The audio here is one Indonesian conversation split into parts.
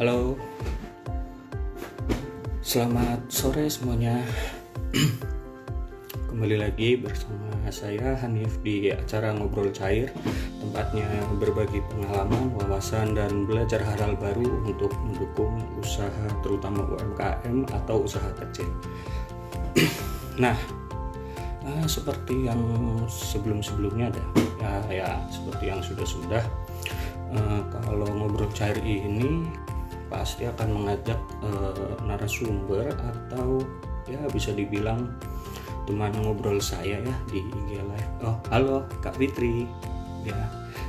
Halo, selamat sore semuanya. Kembali lagi bersama saya Hanif di acara Ngobrol Cair. Tempatnya berbagi pengalaman, wawasan, dan belajar hal-hal baru untuk mendukung usaha terutama UMKM atau usaha kecil. Nah, seperti yang sebelum-sebelumnya ada ya seperti yang sudah-sudah. Kalau Ngobrol Cair ini pasti akan mengajak narasumber atau ya bisa dibilang teman ngobrol saya ya di IG Live. Oh, halo Kak Fitri.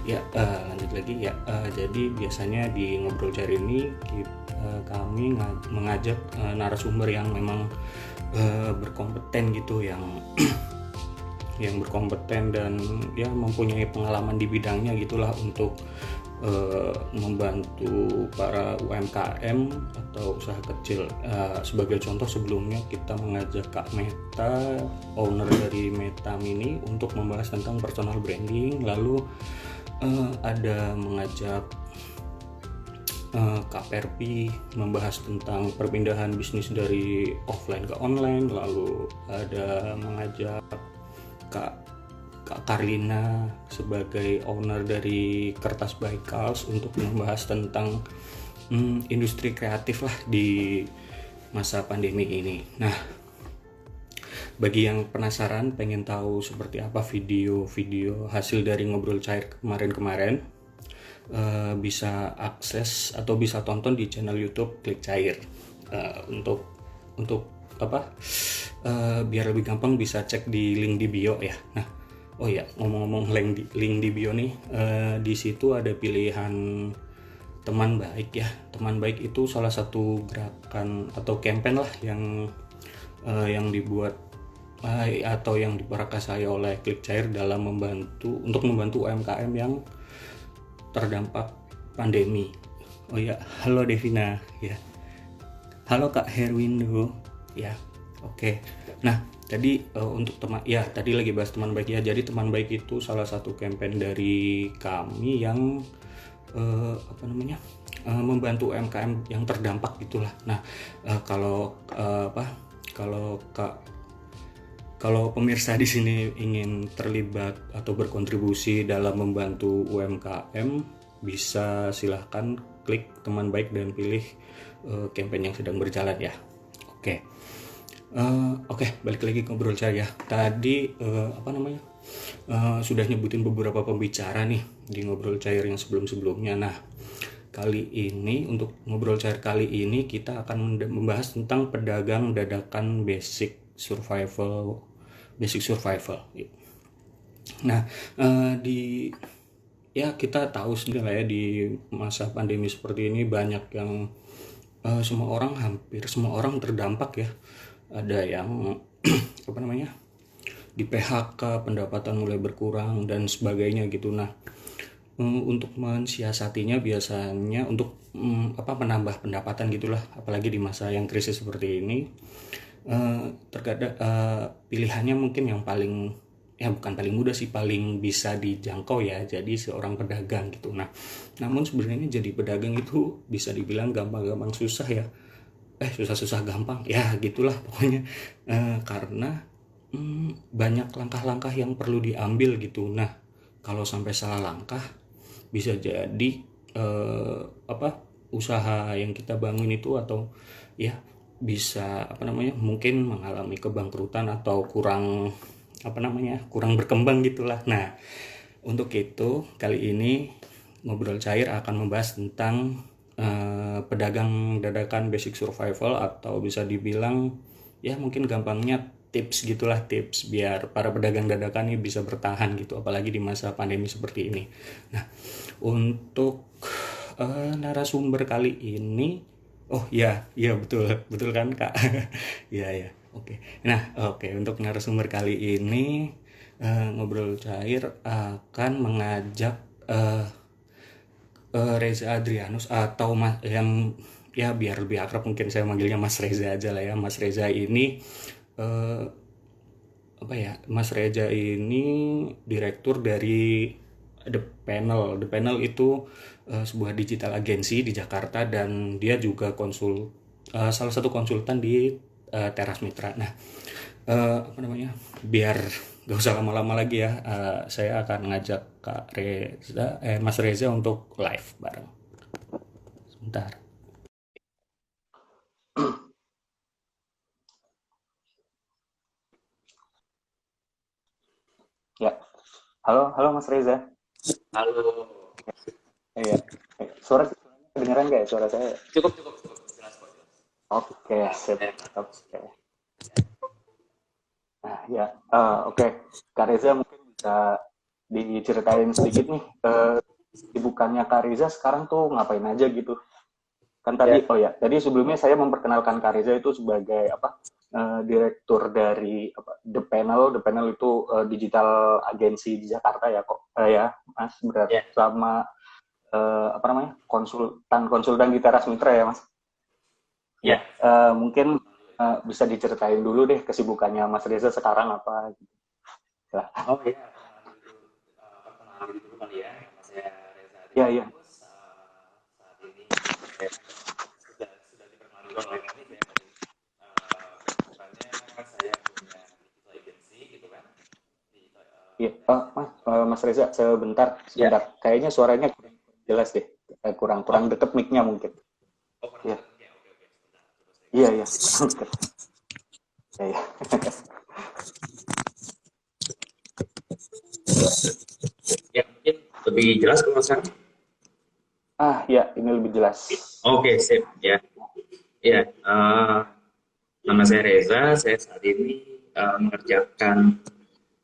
Lanjut lagi ya. Jadi biasanya di Ngobrol Cair ini kami mengajak narasumber yang memang berkompeten gitu, yang yang berkompeten dan ya mempunyai pengalaman di bidangnya gitulah untuk membantu para UMKM atau usaha kecil. Sebagai contoh, sebelumnya kita mengajak Kak Meta, owner dari Meta Mini, untuk membahas tentang personal branding. Lalu ada mengajak Kak Perpi membahas tentang perpindahan bisnis dari offline ke online. Lalu ada mengajak Kak Karlina sebagai owner dari Kertas Baikals untuk membahas tentang industri kreatif lah di masa pandemi ini. Nah, bagi yang penasaran pengen tahu seperti apa video-video hasil dari Ngobrol Cair kemarin-kemarin, bisa akses atau bisa tonton di channel YouTube Klik Cair. Untuk apa? Biar lebih gampang bisa cek di link di bio ya. Nah, oh ya, ngomong-ngomong link di bio nih, di situ ada pilihan teman baik ya. Teman baik itu salah satu gerakan atau campaign lah yang dibuat atau yang diprakarsai oleh Klik Cair dalam membantu UMKM yang terdampak pandemi. Oh ya, halo Devina ya. Halo Kak Herwindo ya. Oke. Nah, tadi untuk tadi lagi bahas teman baik ya. Jadi teman baik itu salah satu campaign dari kami yang membantu UMKM yang terdampak gitulah. Nah, kalau pemirsa di sini ingin terlibat atau berkontribusi dalam membantu UMKM, bisa silahkan klik teman baik dan pilih campaign yang sedang berjalan ya. Oke, balik lagi ke Ngobrol Cair ya. Tadi sudah nyebutin beberapa pembicara nih di Ngobrol Cair yang sebelum-sebelumnya. Nah, kali ini untuk Ngobrol Cair kali ini kita akan membahas tentang pedagang dadakan basic survival. Nah, kita tahu sendiri lah ya, di masa pandemi seperti ini banyak yang hampir semua orang terdampak ya. Ada yang di PHK, pendapatan mulai berkurang dan sebagainya gitu. Nah, untuk mensiasatinya biasanya untuk menambah pendapatan gitulah, apalagi di masa yang krisis seperti ini, terkadang pilihannya mungkin yang bukan paling mudah sih, paling bisa dijangkau ya, jadi seorang pedagang gitu. Nah, namun sebenarnya jadi pedagang itu bisa dibilang gampang-gampang susah ya. Susah-susah gampang ya gitulah pokoknya, karena banyak langkah-langkah yang perlu diambil gitu. Nah, kalau sampai salah langkah bisa jadi usaha yang kita bangun itu atau ya bisa mungkin mengalami kebangkrutan atau kurang berkembang gitulah. Nah, untuk itu kali ini Ngobrol Cair akan membahas tentang pedagang dadakan basic survival, atau bisa dibilang ya mungkin gampangnya tips biar para pedagang dadakan ini bisa bertahan gitu, apalagi di masa pandemi seperti ini. Nah, untuk narasumber kali ini, betul kan Kak? ya oke. Nah, untuk narasumber kali ini Ngobrol Cair akan mengajak Reza Adrianus, atau yang ya biar lebih akrab mungkin saya manggilnya Mas Reza aja lah ya. Mas Reza ini Mas Reza ini direktur dari The Panel itu sebuah digital agency di Jakarta, dan dia juga salah satu konsultan di Teras Mitra. Nah, apa namanya? Biar gak usah lama-lama lagi ya, saya akan ngajak Mas Reza untuk live bareng. Sebentar. Ya, halo Mas Reza. Halo. Iya, suara kedengeran nggak ya suara saya? Cukup jelas kok. Oke, sip. Oke. Nah, ya, oke. Kak Reza mungkin bisa diceritain sedikit nih, kesibukannya Kak Reza sekarang tuh ngapain aja gitu? Kan tadi, tadi sebelumnya saya memperkenalkan Kak Reza itu sebagai apa? Direktur dari The Panel. The Panel itu digital agensi di Jakarta ya kok, ya Mas. Berarti sama apa namanya, konsultan di Teras Mitra ya Mas. Ya. Mungkin bisa diceritain dulu deh kesibukannya Mas Reza sekarang apa gitu. Ya. Oh iya, perkenalan dulu kali ya. Nama saya Reza Iya, iya. Saat ini saya sudah diperkenalkan dulu oleh kami. Kesibukannya saya punya digital agency gitu kan. Iya, Mas Reza, sebentar. Kayaknya suaranya kurang jelas deh, kurang deket mic-nya mungkin. Oh, kurang deket. Oke. Iya. Iya. Ya, mungkin lebih jelas kalau sekarang. Ya, ini lebih jelas. Oke, sip ya. Ya, nama saya Reza. Saya saat ini mengerjakan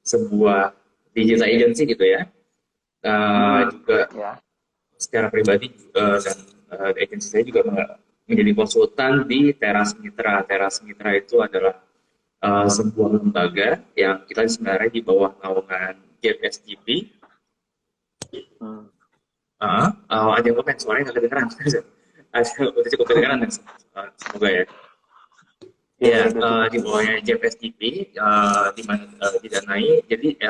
sebuah digital agency gitu ya. Juga secara pribadi dan agensi saya juga menjadi konsultan di Teras Mitra. Teras Mitra itu adalah sebuah lembaga yang kita sebenarnya di bawah naungan JPSGP. Ada yang komen suaranya nggak kedengeran. Udah cukup kedengeran semoga ya. Ya, di bawahnya JPSGP, di mana didanai. Jadi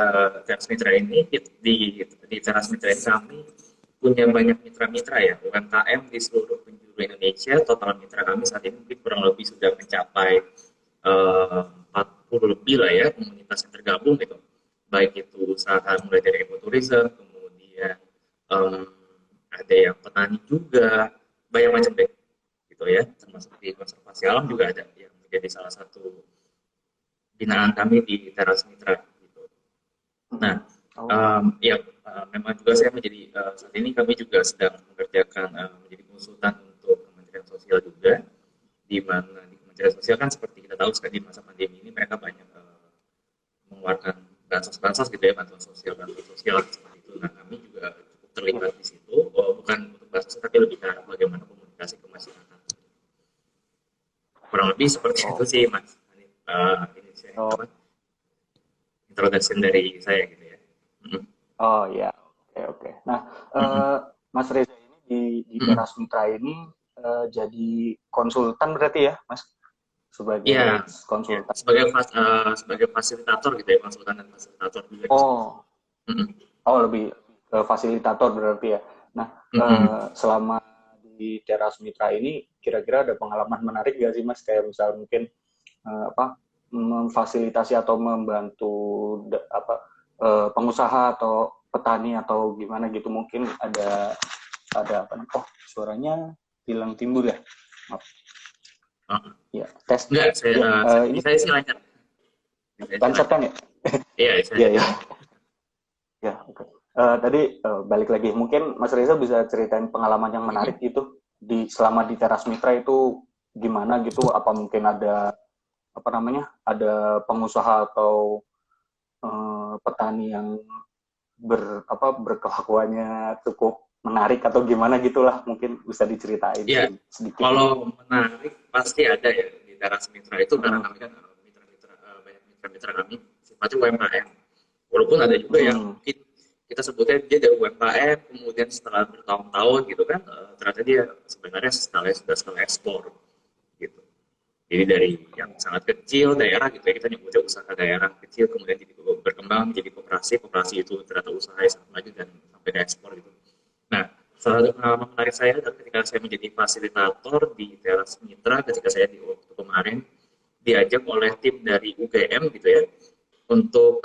Teras Mitra ini di Teras Mitra ini kami punya banyak mitra-mitra ya, UMKM di seluruh penjuru Indonesia. Total mitra kami saat ini mungkin kurang lebih sudah mencapai 40 lebih lah ya, komunitas yang tergabung gitu. Baik itu usaha mulai dari ekoturism, kemudian ada yang petani juga, banyak macam deh gitu ya, termasuk di konservasi alam juga ada yang menjadi salah satu binaan kami di Teras Mitra gitu. Nah, memang juga saya menjadi saat ini kami juga sedang mengerjakan menjadi konsultan untuk Kementerian Sosial juga, di mana di Kementerian Sosial kan seperti kita tahu sekali di masa pandemi ini mereka banyak mengeluarkan bansos gitu ya, bantuan sosial seperti itu. Nah, kami juga cukup terlibat di situ, bukan untuk bansos tapi lebih ke bagaimana komunikasi ke masyarakat. Kurang lebih seperti itu sih Mas. Ini introduction dari saya gitu ya. Oh ya, oke. Nah, Mas Reza ini di Teras Mitra ini jadi konsultan berarti ya, Mas? Sebagai konsultan. Sebagai fasilitator gitu ya, konsultan dan fasilitator juga. Lebih fasilitator berarti ya. Nah, selama di Teras Mitra ini kira-kira ada pengalaman menarik nggak sih Mas? Kayak misal mungkin memfasilitasi atau membantu pengusaha atau petani atau gimana gitu, mungkin ada apa nih? Suaranya hilang timbul ya. Maaf. Ya, tes. Enggak, saya sih lancar. Lancar kan ya? Iya. Ya, oke. Tadi balik lagi, mungkin Mas Reza bisa ceritain pengalaman yang menarik gitu selama di Teras Mitra itu gimana gitu? Apa mungkin ada ada pengusaha atau petani yang berkelakuannya cukup menarik atau gimana gitulah, mungkin bisa diceritain sedikit. Kalau menarik pasti ada ya di Teras Mitra itu, karena kami kan banyak mitra-mitra kami sifatnya UMKM. Walaupun ada juga yang mungkin kita sebutnya dia dari UMKM, kemudian setelah bertahun-tahun gitu kan, ternyata dia sebenarnya sudah skala ekspor gitu. Jadi dari yang sangat kecil daerah gitu ya, kita nyebutnya usaha daerah kecil, kemudian jadi berkembang jadi koperasi itu ternyata usaha yang sangat maju dan sampai Salah satu pengalaman menarik saya adalah ketika saya menjadi fasilitator di Teras Mitra ketika saya di waktu kemarin diajak oleh tim dari UGM gitu ya untuk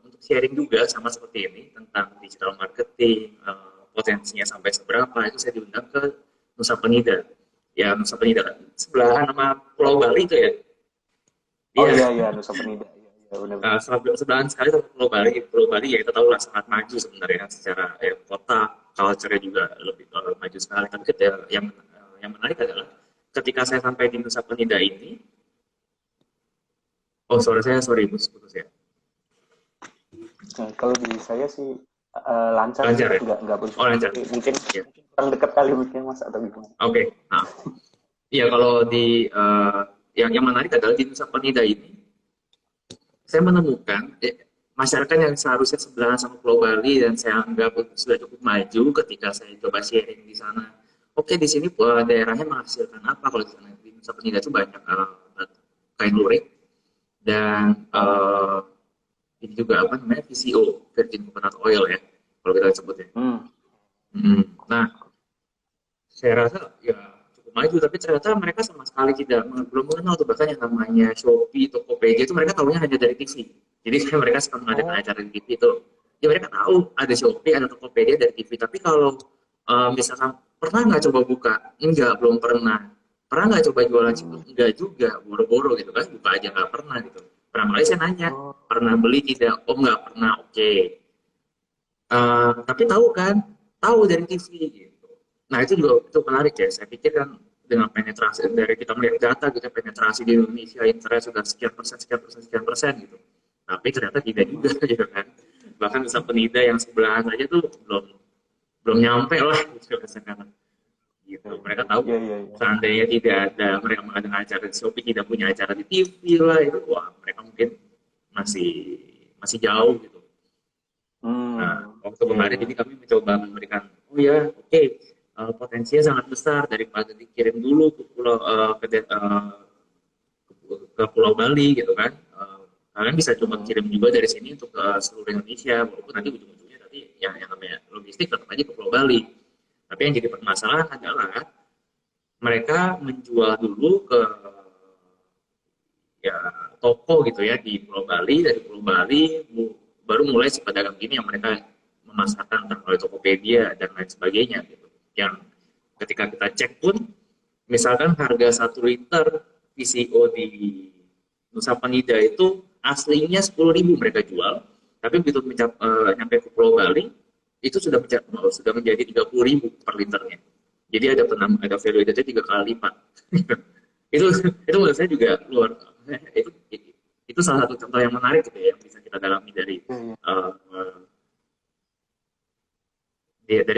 untuk sharing juga sama seperti ini tentang digital marketing, potensinya sampai seberapa. Itu saya diundang ke Nusa Penida. Ya Nusa Penida kan sebelahan sama Pulau Bali itu ya. Oh Iya, iya iya, Nusa Penida. Iya iya, benar-benar. sebelahan sekali sama Pulau Bali. Pulau Bali ya kita tahu lah sangat maju sebenarnya secara ya, kota, culture-nya juga lebih maju sekali. Tapi yang menarik adalah ketika saya sampai di Nusa Penida ini, oh suara saya sorry putus ya. Nah, kalau di saya sih lancar sih, Lancar ya? nggak putus. Oh lancar. Mungkin Ya. kurang dekat kali mungkin Mas atau gimana? Oke. Nah, iya kalau di yang menarik adalah di Nusa Penida ini saya menemukan masyarakat yang seharusnya sebelahan sama Pulau Bali dan saya anggap sudah cukup maju ketika saya coba sharing di sana. Oke, di sini daerahnya menghasilkan apa? Kalau di sana di Nusa Penida itu banyak kain lurik dan ini juga apa namanya VCO, Virgin Coconut Oil ya, kalau kita sebutnya. Nah, saya rasa ya cukup maju, tapi ternyata mereka sama sekali belum mengenal tuh bahkan yang namanya Shopee, Tokopedia itu mereka tahunya hanya dari TV. Jadi kayak mereka suka mengadakan acara di TV itu, ya mereka tahu ada Shopee, ada Tokopedia dari TV. Tapi kalau misalkan pernah nggak coba buka? Enggak, belum pernah. Pernah nggak coba jualan situ? Enggak juga, boro-boro gitu kan, buka aja nggak pernah gitu. Pertama kali saya nanya, pernah beli tidak? Oh nggak pernah, oke. Tapi tahu kan, tahu dari TV gitu. Nah itu juga itu menarik ya. Saya pikir kan dengan penetrasi dari kita melihat data gitu, penetrasi di Indonesia internet sudah sekian persen, sekian persen, sekian persen gitu. Tapi ternyata tidak juga gitu kan. Bahkan Nusa Penida yang sebelahan aja tuh belum nyampe lah gitu kan. Gitu. Mereka tahu seandainya tidak ada mereka mengadakan acara di Shopee, tidak punya acara di TV lah itu, wah mereka mungkin masih jauh gitu. Nah, waktu kemarin ini kami mencoba memberikan, oh ya, oke, potensinya sangat besar daripada dikirim dulu ke Pulau Bali gitu kan. Kalian bisa coba kirim juga dari sini untuk ke seluruh Indonesia, walaupun nanti ujung-ujungnya nanti yang namanya logistik tetap aja ke Pulau Bali. Tapi yang jadi permasalahan adalah mereka menjual dulu ke ya toko gitu ya di Pulau Bali, dari Pulau Bali baru mulai si pedagang ini yang mereka memasarkan melalui Tokopedia dan lain sebagainya gitu. Yang ketika kita cek pun misalkan harga 1 liter VCO di Nusa Penida itu aslinya 10.000 mereka jual, tapi begitu nyampe ke Pulau Bali itu sudah menjadi 30.000 per liternya. Jadi ada value added 3 kali lipat. itu menurut saya juga luar itu salah satu contoh yang menarik gitu ya, yang bisa kita dalami dari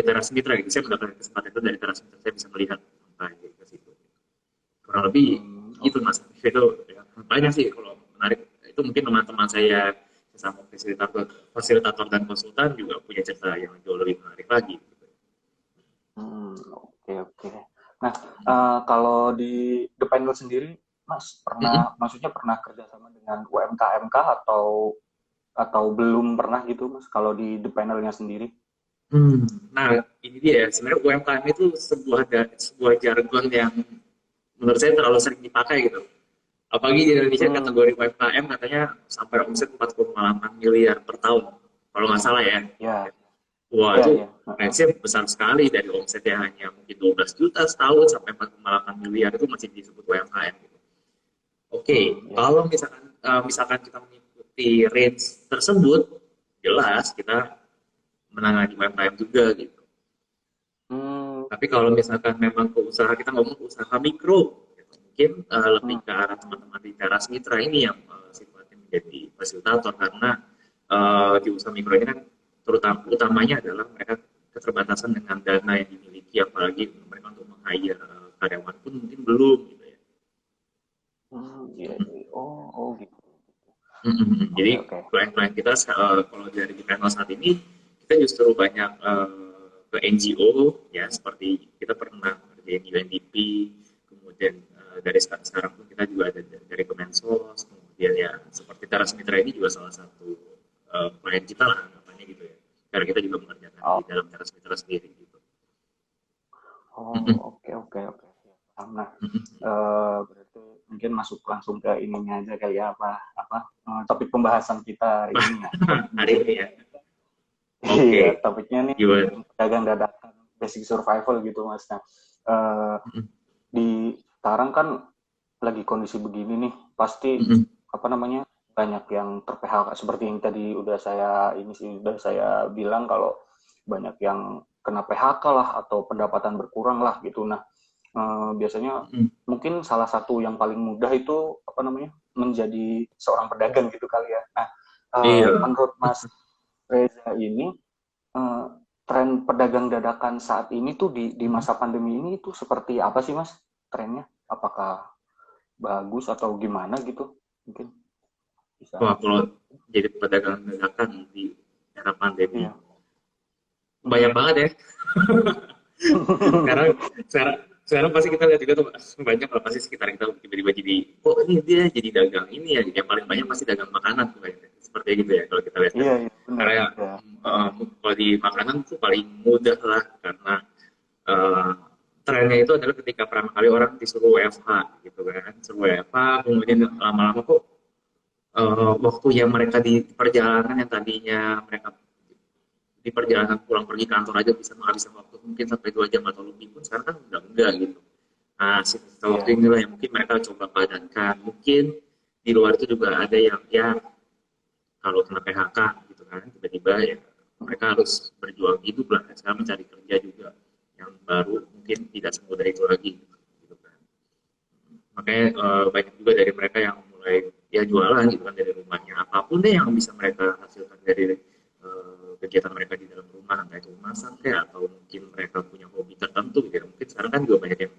Teras Mitra gitu. Saya mendapatkan kesempatan itu dari Teras Mitra, saya bisa melihat sampai ke situ. Kurang lebih itu Mas. Itu ya, banyak sih kalau menarik. Itu mungkin teman-teman saya sama fasilitator dan konsultan juga punya cerita yang jauh lebih menarik lagi. Oke. Nah, kalau di The Panel sendiri, Mas maksudnya pernah kerjasama dengan UMKM kah atau belum pernah gitu, Mas? Kalau di The Panelnya sendiri? Nah, ini dia. Sebenarnya UMKM itu sebuah jargon yang menurut saya terlalu sering dipakai gitu. Apalagi di Indonesia kategori UMKM katanya sampai omset 4,8 miliar per tahun. Kalau nggak salah ya. Wah, itu range-nya besar sekali dari omsetnya hanya mungkin 12 juta setahun sampai 4,8 miliar itu masih disebut UMKM. Gitu. Oke, kalau misalkan kita mengikuti range tersebut, jelas kita menangani UMKM juga gitu. Tapi kalau misalkan memang kita ngomong ke usaha mikro, gitu, mungkin lebih ke arah teman-teman di Teras Mitra ini yang sifatnya menjadi fasilitator karena di usaha mikro ini kan utamanya adalah mereka keterbatasan dengan dana yang dimiliki, apalagi mereka untuk meng-hire karyawan pun mungkin belum gitu ya. Gitu. Jadi klien-klien kita kalau dari di panel saat ini kita justru banyak ke NGO ya, seperti kita pernah kerjain di UNDP, kemudian dari sekarang pun kita juga ada dari Kemensos, kemudian ya seperti Teras Mitra ini juga salah satu klien kita lah anggapannya gitu ya. karena kita juga mengerjakan Oh, di dalam cara sendiri gitu. oke oke oke. Nah, berarti mungkin masuk langsung ke ininya aja kali ya, topik pembahasan kita hari ini ya. Hari ini ya. Iya, Oke, topiknya nih gimana? pedagang dadakan, basic survival gitu Mas. Nah, eh, di sekarang kan lagi kondisi begini nih, pasti apa namanya banyak yang ter-PHK seperti yang tadi udah saya bilang kalau banyak yang kena PHK lah atau pendapatan berkurang lah gitu. Nah, biasanya mungkin salah satu yang paling mudah itu apa namanya menjadi seorang pedagang gitu kali ya. Nah, Iya. menurut Mas Reza ini eh, tren pedagang dadakan saat ini tuh di masa pandemi ini itu seperti apa sih Mas trennya? Apakah bagus atau gimana gitu? Mungkin bisa. Wah, kalau jadi pedagang dadakan di era pandemi Iya. banyak banget ya. Sekarang sekarang sekarang pasti kita lihat juga tuh banyak lah pasti sekitar kita tiba-tiba jadi oh ini dia jadi dagang ini ya yang paling banyak pasti dagang makanan tuh kayaknya seperti gitu ya kalau kita lihat kan. Iya, iya benar. Karena Ya. kalau di makanan tuh paling mudah lah karena eh, trennya itu adalah ketika pertama kali orang disuruh WFH gitu kan, suruh WFH kemudian lama-lama kok waktu yang mereka di perjalanan yang tadinya mereka di perjalanan pulang pergi kantor aja bisa menghabiskan waktu mungkin sampai 2 jam atau lebih pun sekarang kan udah enggak gitu. Nah, sisa waktu Iya. inilah yang mungkin mereka coba padankan. Mungkin di luar itu juga ada yang ya kalau kena PHK gitu kan, tiba-tiba ya mereka harus berjuang hidup lah. Sekarang mencari kerja juga yang baru mungkin tidak semudah itu lagi gitu kan. Makanya banyak juga dari mereka yang mulai ya jualan gitu kan dari rumahnya apapun deh yang bisa mereka hasilkan dari kegiatan mereka di dalam rumah entah itu masak kayak atau mungkin mereka punya hobi tertentu gitu ya. Mungkin sekarang kan juga banyak yang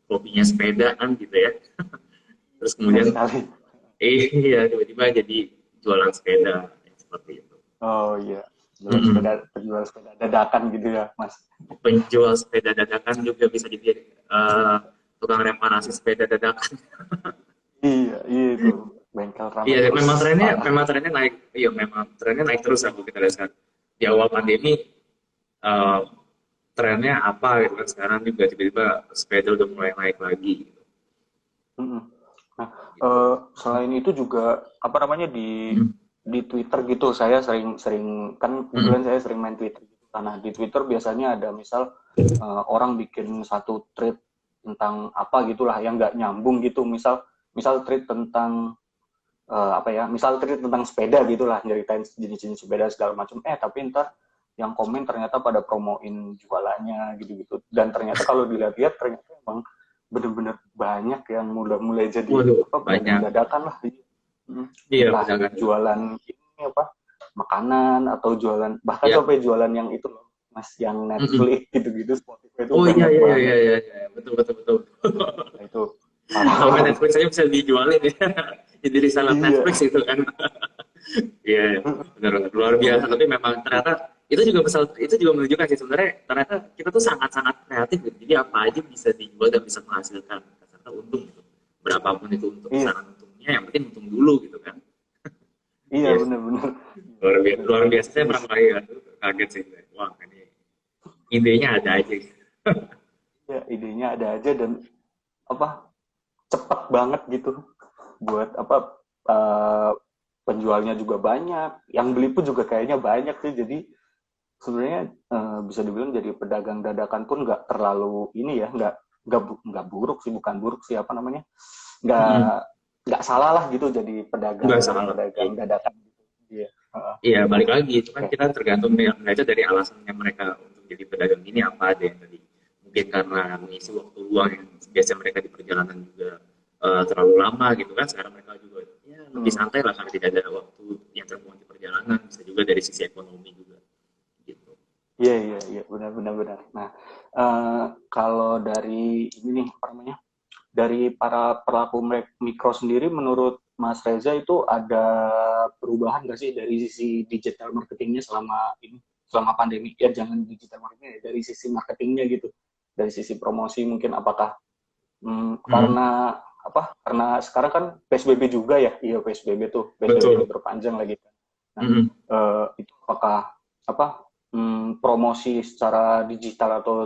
hobinya sepedaan gitu ya. Terus Benar kemudian sekali. iya tiba-tiba jadi jualan sepeda seperti itu. Oh iya. Penjual sepeda dadakan gitu ya, Mas. Penjual sepeda dadakan juga bisa jadi tukang reparasi sepeda dadakan. Iya, iya itu. Bengkel ramai Iya, terus parah. memang trennya naik. Iya, memang trennya naik terus aku kita lihat sekarang. Di awal pandemi eh, trennya apa gitu kan sekarang juga tiba-tiba sepeda udah mulai naik lagi gitu. Mm-mm. Nah, Gitu. selain itu juga apa namanya Hmm. di Twitter gitu, saya sering kan Hmm. kebetulan saya sering main Twitter gitu. Nah, di Twitter biasanya ada misal orang bikin satu thread tentang apa gitulah yang nggak nyambung gitu. Misal misal thread tentang apa ya, misal thread tentang sepeda gitulah, nyeritain jenis-jenis sepeda segala macam. Tapi ntar yang komen ternyata pada promoin jualannya gitu-gitu. Dan ternyata kalau dilihat-lihat ternyata emang bener-bener banyak yang mulai jadi Waduh, apa pedagang banyak. dadakan lah. Iya, Entah pedagang. jualan ini apa makanan atau jualan bahkan Ya. sampai jualan yang itu loh Mas yang Mm-mm. Netflix gitu-gitu Spotify itu Oh iya banyak iya iya banget. iya iya betul betul betul. Nah, itu parah Sampai banget. Netflix aja bisa dijualin ya. Jadi reseller Iya. Netflix itu kan. Iya, benar luar biasa. Mulai Tapi memang ternyata itu juga menunjukkan sih sebenarnya ternyata kita tuh sangat-sangat kreatif gitu. Jadi apa aja bisa dijual dan bisa menghasilkan ternyata untung gitu. Berapapun itu untuk iya besaran untungnya, yang penting untung dulu gitu kan. iya Iya, benar-benar luar biasa. Saya jadi pernah kali kaget sih. Wah, ini idenya ada aja. ya idenya ada aja dan apa cepat banget gitu buat apa eh, penjualnya juga banyak yang beli pun juga kayaknya banyak sih jadi sebenarnya bisa dibilang jadi pedagang dadakan pun nggak terlalu ini ya nggak buruk sih bukan buruk sih apa namanya Mm-mm. nggak nggak salah lah gitu jadi Nggak pedagang salah. pedagang dadakan gitu iya Iya, balik lagi. Itu kan oke. kita tergantung mereka dari alasannya mereka untuk jadi pedagang ini apa ada yang tadi. Mungkin karena mengisi waktu luang yang biasa mereka di perjalanan juga terlalu lama gitu kan. Sekarang mereka juga ya, lebih Hmm. santai lah karena tidak ada waktu yang terbuang di perjalanan. Bisa juga dari sisi ekonomi juga. Gitu. Iya iya iya benar benar benar. Nah kalau dari ini nih apa namanya dari para pelaku mikro sendiri menurut Mas Reza itu ada perubahan nggak sih dari sisi digital marketingnya selama pandemi ya jangan digital marketingnya dari sisi marketingnya gitu dari sisi promosi mungkin apakah Hmm, karena apa karena sekarang kan PSBB juga ya iya PSBB tuh PSBB betul. diperpanjang lagi kan nah Mm-mm. itu apakah apa promosi secara digital atau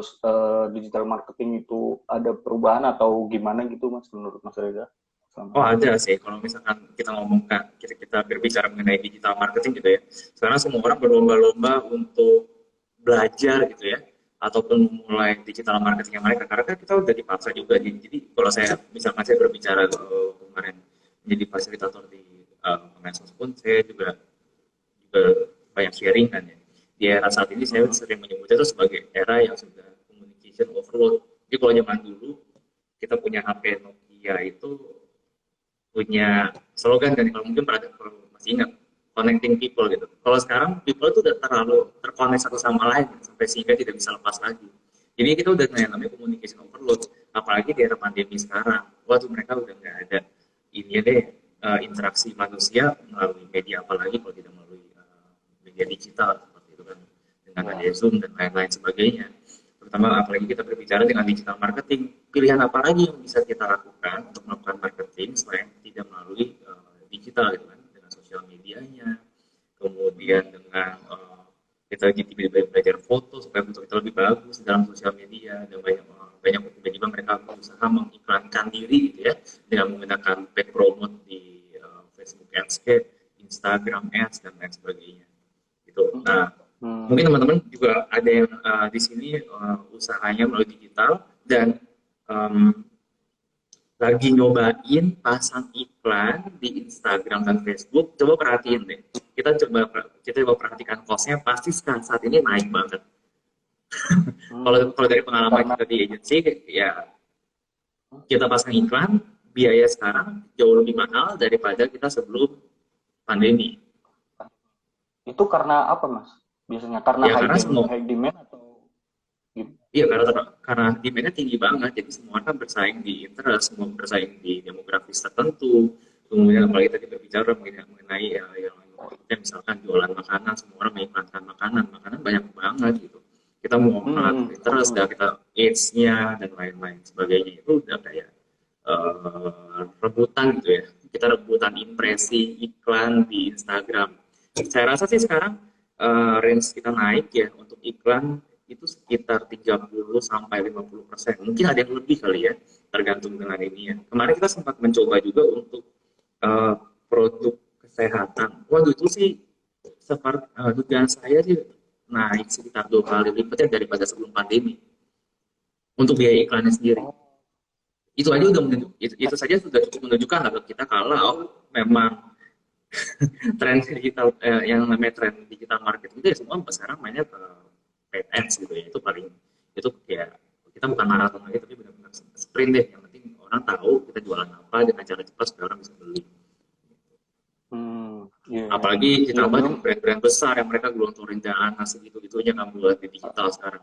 digital marketing itu ada perubahan atau gimana gitu Mas menurut Mas Reza? Selama Oh ini? ada sih, kalau misalkan kita ngomongkan, kita berbicara mengenai digital marketing gitu ya. Sekarang semua orang berlomba-lomba untuk belajar gitu ya, ataupun memulai digital marketingnya mereka. Karena kan kita udah dipaksa juga. Jadi kalau saya misalkan saya berbicara kemarin menjadi fasilitator di medsos pun, saya juga banyak sharing kan ya. Di era saat ini saya sering menyebutnya itu sebagai era yang sudah communication overload. Jadi kalau zaman dulu kita punya HP Nokia itu punya slogan kan, kalau mungkin kalau masih ingat, connecting people gitu. Kalau sekarang people itu udah terlalu terkonek satu sama lain sampai sehingga tidak bisa lepas lagi. Jadi kita udah namanya communication overload, apalagi di era pandemi sekarang. Waduh, mereka udah nggak ada ini deh, interaksi manusia melalui media, apalagi kalau tidak melalui media digital seperti itu kan, dengan ada Zoom dan lain-lain sebagainya. Terutama apalagi kita berbicara dengan digital marketing, pilihan apa lagi yang bisa kita lakukan untuk melakukan marketing selain tidak melalui digital gitu kan, dengan sosial medianya, kemudian dengan kita jadi belajar foto supaya foto kita lebih bagus dalam sosial media, dan banyak tiba-tiba mereka berusaha mengiklankan diri gitu ya dengan menggunakan paid promote di Facebook Ads, Instagram Ads dan lain sebagainya gitu. Nah, mungkin teman-teman juga ada yang di sini usahanya melalui digital dan lagi nyobain pasang iklan di Instagram dan Facebook. Coba perhatiin deh. Kita coba perhatikan costnya, pasti sekarang saat ini naik banget. Kalau dari pengalaman kita di agency, ya kita pasang iklan, biaya sekarang jauh lebih mahal daripada kita sebelum pandemi. Itu karena apa Mas? Biasanya karena Ya karena semua high demand atau gitu? iya, karena demand-nya tinggi banget, jadi semua kan bersaing di interest, semua bersaing di demografis tertentu. Kemudian apalagi tadi berbicara mengenai yang misalkan jualan makanan, semua orang mengiklankan makanan banyak banget gitu. Kita mau melatih interest, dan kita age-nya dan lain-lain sebagainya, itu udah kayak rebutan gitu ya. Kita rebutan impresi iklan di Instagram. Saya rasa sih sekarang range kita naik ya untuk iklan itu sekitar 30 sampai 50%. Mungkin ada yang lebih kali ya, tergantung dengan ini ya. Kemarin kita sempat mencoba juga untuk produk kesehatan. Waduh, itu sih dugaan saya sih naik sekitar 2 kali lipatnya daripada sebelum pandemi untuk biaya iklannya sendiri. Itu aja udah itu saja sudah cukup menunjukkan lah kita kalau memang tren digital yang namanya tren digital marketing itu ya semua sekarang mainnya ke paid ads gitu ya. Itu kayak kita bukan maraton lagi, tapi benar-benar sprint deh, yang penting orang tahu kita jualan apa dengan cara cepat supaya orang bisa beli. Apalagi ditambah dengan brand-brand besar yang mereka gelontorin dana segitu-gitunya kan buat di digital sekarang.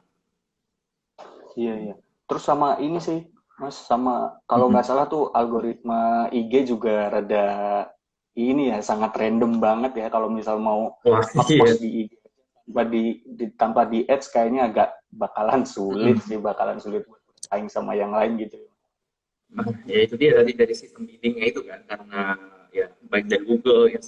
Iya. Terus sama ini sih Mas, sama kalau nggak salah tuh algoritma IG juga rada ini ya, sangat random banget ya kalau misal mau post di IG tanpa di ads kayaknya agak bakalan sulit buat bersaing sama yang lain gitu. Ya itu dia dari sistem biddingnya itu kan, karena ya baik dari Google ya,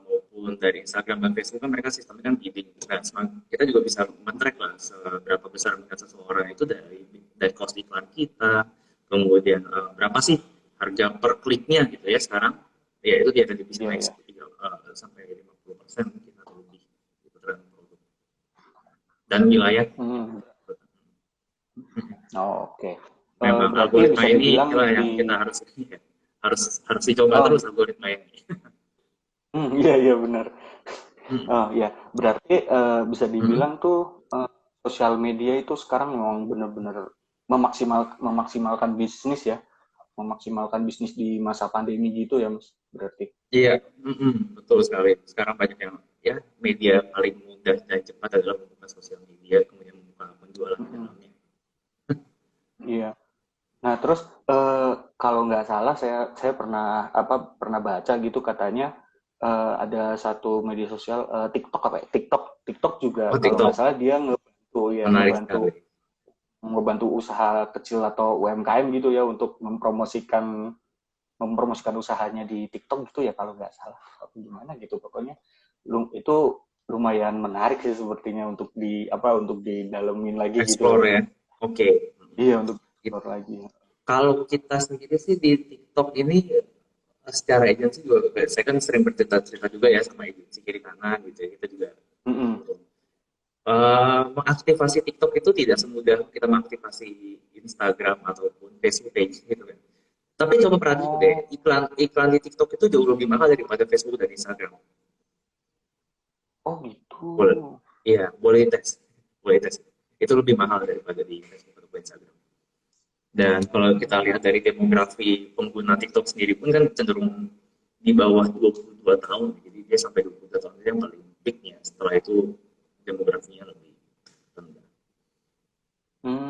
maupun dari Instagram dan Facebook kan mereka sistemnya kan bidding. Nah, kita juga bisa men-track lah seberapa besar minat seseorang itu dari cost iklan kita, kemudian berapa sih harga per kliknya gitu ya sekarang. Ya itu dia tadi bisa naik sampai 50% mungkin atau lebih gitu tergantung produk dan wilayah. Oke. Memang algoritma ini itulah yang kita harus dicoba terus algoritma ini. Iya benar. Ya berarti bisa dibilang tuh sosial media itu sekarang memang benar-benar memaksimalkan bisnis ya, memaksimalkan bisnis di masa pandemi gitu ya Mas, berarti. Iya, betul sekali. Sekarang banyak yang ya media paling mudah dan cepat adalah membuka sosial media, kemudian membuka penjualan di dalamnya. Iya. Nah terus kalau nggak salah saya pernah baca gitu katanya ada satu media sosial TikTok TikTok juga kalau nggak salah dia ngebantu usaha kecil atau UMKM gitu ya untuk mempromosikan usahanya di TikTok gitu ya kalau nggak salah, gimana gitu pokoknya itu lumayan menarik sih sepertinya untuk untuk didalemin lagi gitu. Explore ya. Oke. Iya, untuk explore lagi. Kalau kita sendiri sih di TikTok ini secara agensi juga, saya kan sering bercerita-cerita juga ya sama agensi kiri kanan gitu ya. Kita juga Mm-mm. mengaktifasi TikTok itu tidak semudah kita mengaktifasi Instagram ataupun Facebook page gitu kan. Tapi coba perhatiin deh, Oh, iklan di TikTok itu jauh lebih mahal daripada Facebook dan Instagram. oh gitu. Boleh, iya, boleh tes. Itu lebih mahal daripada di Facebook atau Instagram. Dan kalau kita lihat dari demografi pengguna TikTok sendiri pun kan cenderung di bawah 22 tahun. Jadi dia sampai 22 tahun itu yang paling peaknya. Setelah itu demografinya lebih rendah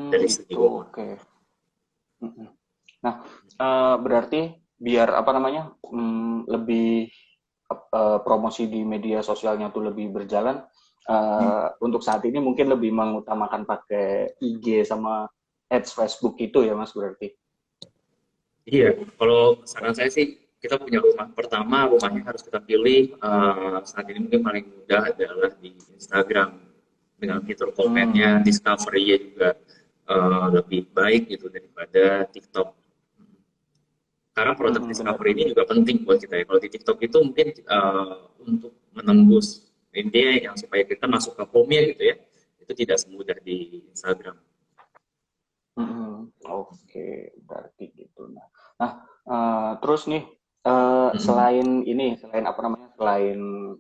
dari segi Gitu. umur. Oke. Mm-mm. Nah, berarti biar lebih promosi di media sosialnya tuh lebih berjalan. Untuk saat ini mungkin lebih mengutamakan pakai IG sama ads Facebook itu ya Mas berarti. Iya, kalau saran saya sih kita punya rumah pertama, rumahnya harus kita pilih saat ini mungkin paling mudah adalah di Instagram dengan fitur komennya, Hmm. discovery-nya juga lebih baik gitu daripada TikTok. Karena produk discovery ini Benar-benar. juga penting buat kita ya. Kalau di TikTok itu mungkin untuk menembus intinya yang supaya kita masuk ke home-nya gitu ya, itu tidak semudah di Instagram. Oke, berarti gitu. Nah, terus nih Mm-mm. selain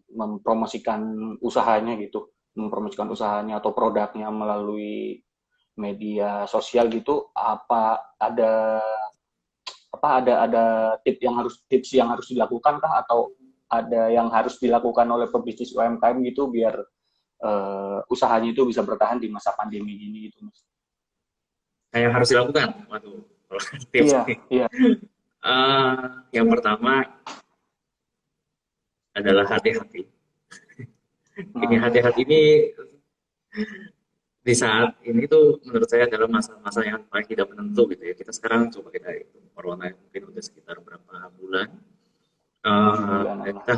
mempromosikan usahanya gitu, mempromosikan usahanya atau produknya melalui media sosial gitu, ada tips yang harus dilakukan kah atau ada yang harus dilakukan oleh pebisnis UMKM gitu biar usahanya itu bisa bertahan di masa pandemi gini gitu, Mas? Yang harus dilakukan, waduh, kalau tips Iya, nih. iya. Yang pertama adalah hati-hati. Ini Nah, hati-hati ini di saat ini tuh menurut saya adalah masa-masa yang paling tidak menentu gitu ya. Kita sekarang coba kita hitung corona mungkin udah sekitar berapa bulan. 7 bulanan lah. Kita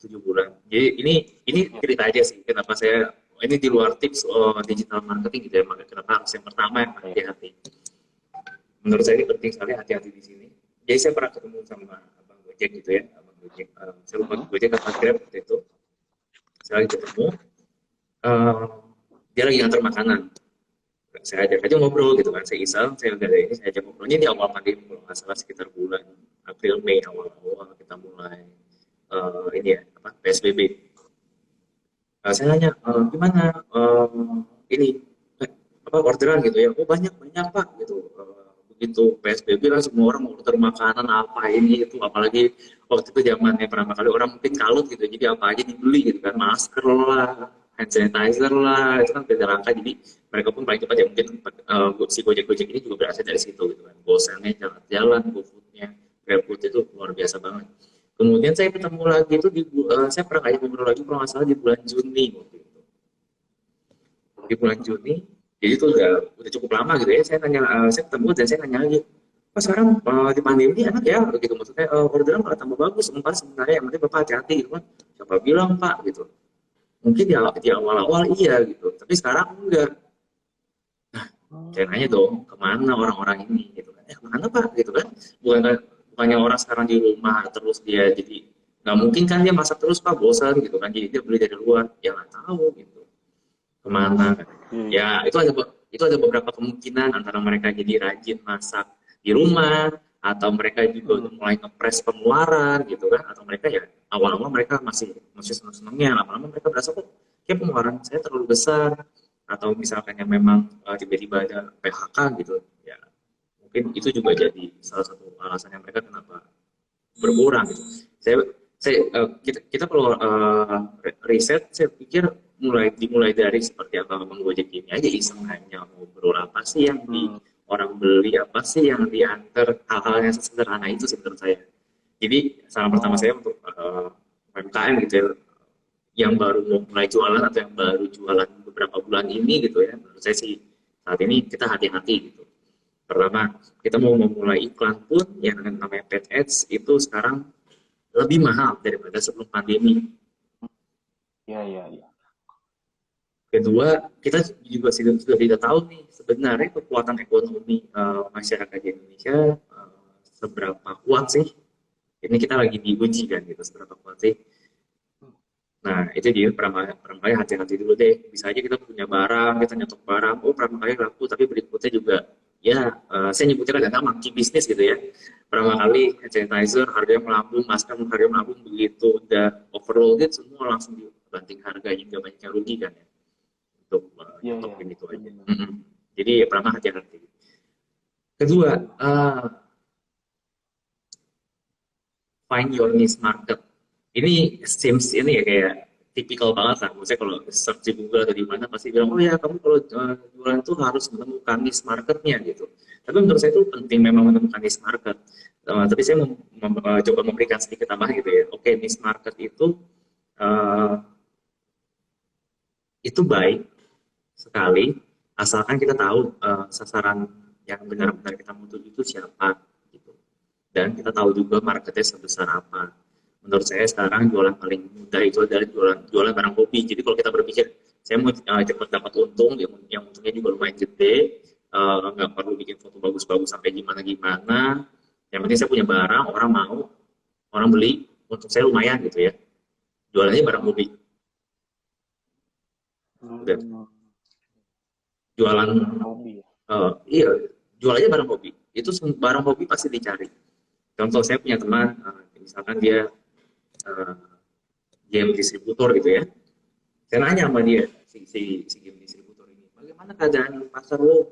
7 bulan. Jadi ini Iya. cerita aja sih. Kenapa saya ini di luar tips digital marketing gitu ya. Maka kenapa harus yang pertama yang Iya. hati-hati. Menurut saya ini penting sekali hati-hati di sini. Jadi saya pernah ketemu sama abang Gojek gitu ya. Abang Gojek. Saya lupa Mhm. Gojek apa Grab waktu itu. Saya lagi ketemu. eh, dia lagi nganter makanan. Saya ajak aja ngobrol gitu kan. Saya iseng, saya udah ini, saya ajak ngobrolnya di awal pandemi kalau nggak salah sekitar bulan April Mei awal-awal kita mulai ini ya apa PSBB. Saya nanya gimana ini apa orderan gitu ya. Oh banyak banyak Pak gitu. Begitu PSBB lah semua orang order makanan apa ini itu apalagi waktu itu zamannya pertama kali orang mungkin kalut gitu jadi apa aja dibeli gitu kan masker lah hand sanitizer lah itu kan beda langkah jadi mereka pun paling cepat ya mungkin si Gojek ini juga berasal dari situ gitu kan GoSendnya jalan-jalan GoFoodnya GrabFood itu luar biasa banget. Kemudian saya ketemu lagi itu saya pernah kayak ngobrol lagi kalau nggak salah di bulan Juni waktu itu. Di bulan Juni, jadi itu udah cukup lama gitu ya. Saya ketemu dan saya nanya lagi, Pak sekarang di pandemi ini enak ya, gitu maksudnya orderan malah tambah bagus. Empat sebenarnya yang penting Bapak hati-hati gitu kan. Siapa bilang Pak gitu. Mungkin di awal-awal iya gitu, tapi sekarang enggak. Saya nanya dong, kemana orang-orang ini gitu kan? Kemana Pak gitu kan? Bukannya orang sekarang di rumah terus dia jadi nggak mungkin kan dia masak terus Pak bosan gitu kan jadi dia beli dari luar ya nggak tahu gitu kemana kan. Iya, iya. Ya itu ada beberapa kemungkinan antara mereka jadi rajin masak di rumah atau mereka juga udah Hmm. mulai ngepres pengeluaran gitu kan atau mereka ya awal-awal mereka masih seneng-senengnya lama-lama mereka berasa kok kayak pengeluaran saya terlalu besar atau misalkan yang memang tiba-tiba ada PHK gitu ya mungkin itu juga jadi salah satu alasannya mereka kenapa berkurang gitu. Kita perlu riset. Saya pikir dimulai dari seperti apa Bang Gojek ini aja iseng hanya ngobrol apa sih yang di Hmm. orang beli apa sih yang diantar hal-hal yang sederhana itu sih menurut saya. Jadi saran pertama Oh, saya untuk UMKM gitu ya yang baru mau mulai jualan atau yang baru jualan beberapa bulan ini gitu ya menurut saya sih saat ini kita hati-hati gitu. Pertama, kita mau memulai iklan pun yang namanya paid ads itu sekarang lebih mahal daripada sebelum pandemi. Iya, iya, iya. Kedua, kita juga sudah tidak tahu nih sebenarnya kekuatan ekonomi masyarakat di Indonesia seberapa kuat sih. Ini kita lagi diuji kan gitu, seberapa kuat sih. Nah, itu dia pertama kali hati-hati dulu deh. Bisa aja kita punya barang, kita nyetok barang, oh pertama kali laku, tapi berikutnya juga, ya saya nyebutnya kadang-kadang monkey bisnis gitu ya. Pertama kali hand sanitizer harganya melambung, masker harganya melambung, begitu udah overloaded semua langsung dibanting harganya, hingga banyak yang rugi kan ya, untuk Iya, iya. nyetokin itu aja. Benar. Jadi ya, pertama hati-hati. Kedua, find your niche market. Ini seems ini ya kayak tipikal banget lah. Maksudnya kalau search di Google atau di mana pasti bilang, oh ya kamu kalau jualan tuh harus menemukan niche marketnya gitu. Tapi menurut saya itu penting memang menemukan niche market. Tapi saya coba memberikan sedikit tambah gitu ya. Oke, niche market uh, itu baik sekali asalkan kita tahu sasaran yang benar-benar kita mau tuju itu siapa gitu. Dan kita tahu juga marketnya sebesar apa. Menurut saya sekarang jualan paling mudah itu adalah jualan barang hobi. Jadi kalau kita berpikir saya mau cepat dapat untung, yang untungnya juga lumayan gede, nggak perlu bikin foto bagus-bagus sampai gimana-gimana. Yang penting saya punya barang, orang mau, orang beli, untuk saya lumayan gitu ya. Jualannya barang hobi. Udah. Jualan Hobi ya. iya, jualannya barang hobi. Itu barang hobi pasti dicari. Contoh saya punya teman, misalkan dia game distributor gitu ya. Saya nanya sama dia, si game distributor ini, bagaimana keadaan pasar lo?